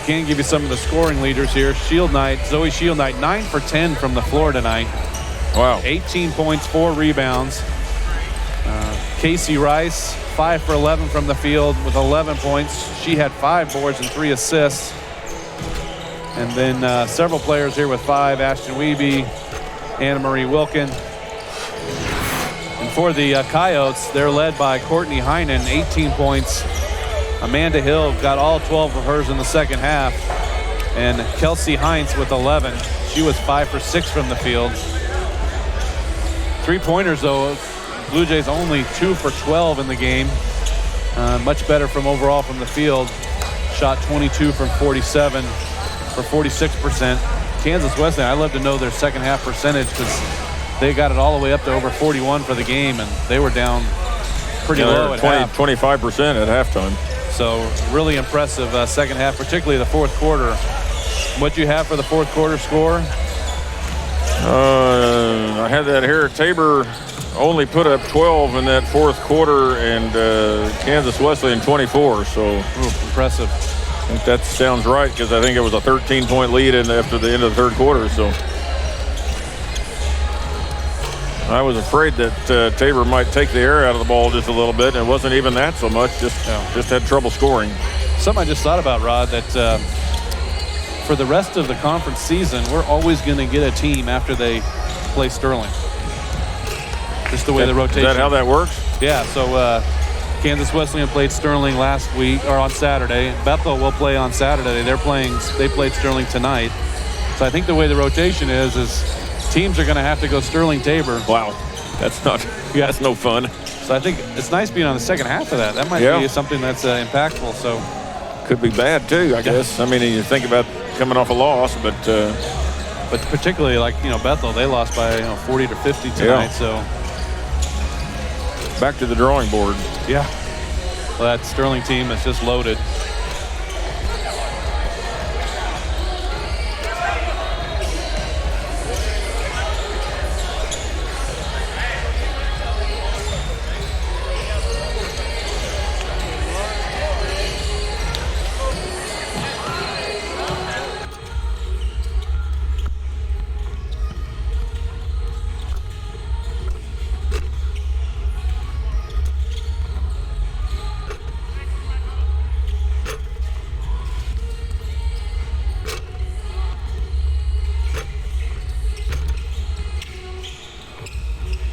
S2: Can give you some of the scoring leaders here. Zoe Shield Knight, 9 for 10 from the floor tonight.
S3: Wow.
S2: 18 points, 4 rebounds. Casey Rice, 5 for 11 from the field with 11 points. She had 5 boards and 3 assists. And then several players here with 5. Ashton Wiebe, Anna Marie Wilkin. And for the Coyotes, they're led by Courtney Heinen, 18 points. Amanda Hill got all 12 of hers in the second half. And Kelsey Heinz with 11. She was 5 for 6 from the field. 3-pointers, though, Blue Jays only 2 for 12 in the game. Much better from overall from the field. Shot 22 from 47 for 46%. Kansas Wesleyan, I'd love to know their second half percentage because they got it all the way up to over 41 for the game, and they were down pretty low at half.
S3: 25% at halftime.
S2: So really impressive second half, particularly the fourth quarter. What do you have for the fourth quarter score?
S3: I had that here. Tabor only put up 12 in that fourth quarter, and Kansas Wesleyan 24. So
S2: impressive.
S3: I think that sounds right because I think it was a 13-point lead after the end of the third quarter. So I was afraid that Tabor might take the air out of the ball just a little bit, and it wasn't even that so much. Just had trouble scoring.
S2: Something I just thought about, Rod, that for the rest of the conference season, we're always going to get a team after they play Sterling. Just the way the rotation.
S3: Is that how that works?
S2: Yeah. So Kansas Wesleyan played Sterling last week or on Saturday. Bethel will play on Saturday. They played Sterling tonight. So I think the way the rotation is teams are going to have to go Sterling Tabor.
S3: Wow, that's no fun.
S2: So I think it's nice being on the second half of that. That might be something that's impactful. So
S3: could be bad too, I guess. I mean, you think about coming off a loss, but
S2: particularly like Bethel, they lost by 40 to 50 tonight. So
S3: back to the drawing board.
S2: Yeah. Well, that Sterling team is just loaded.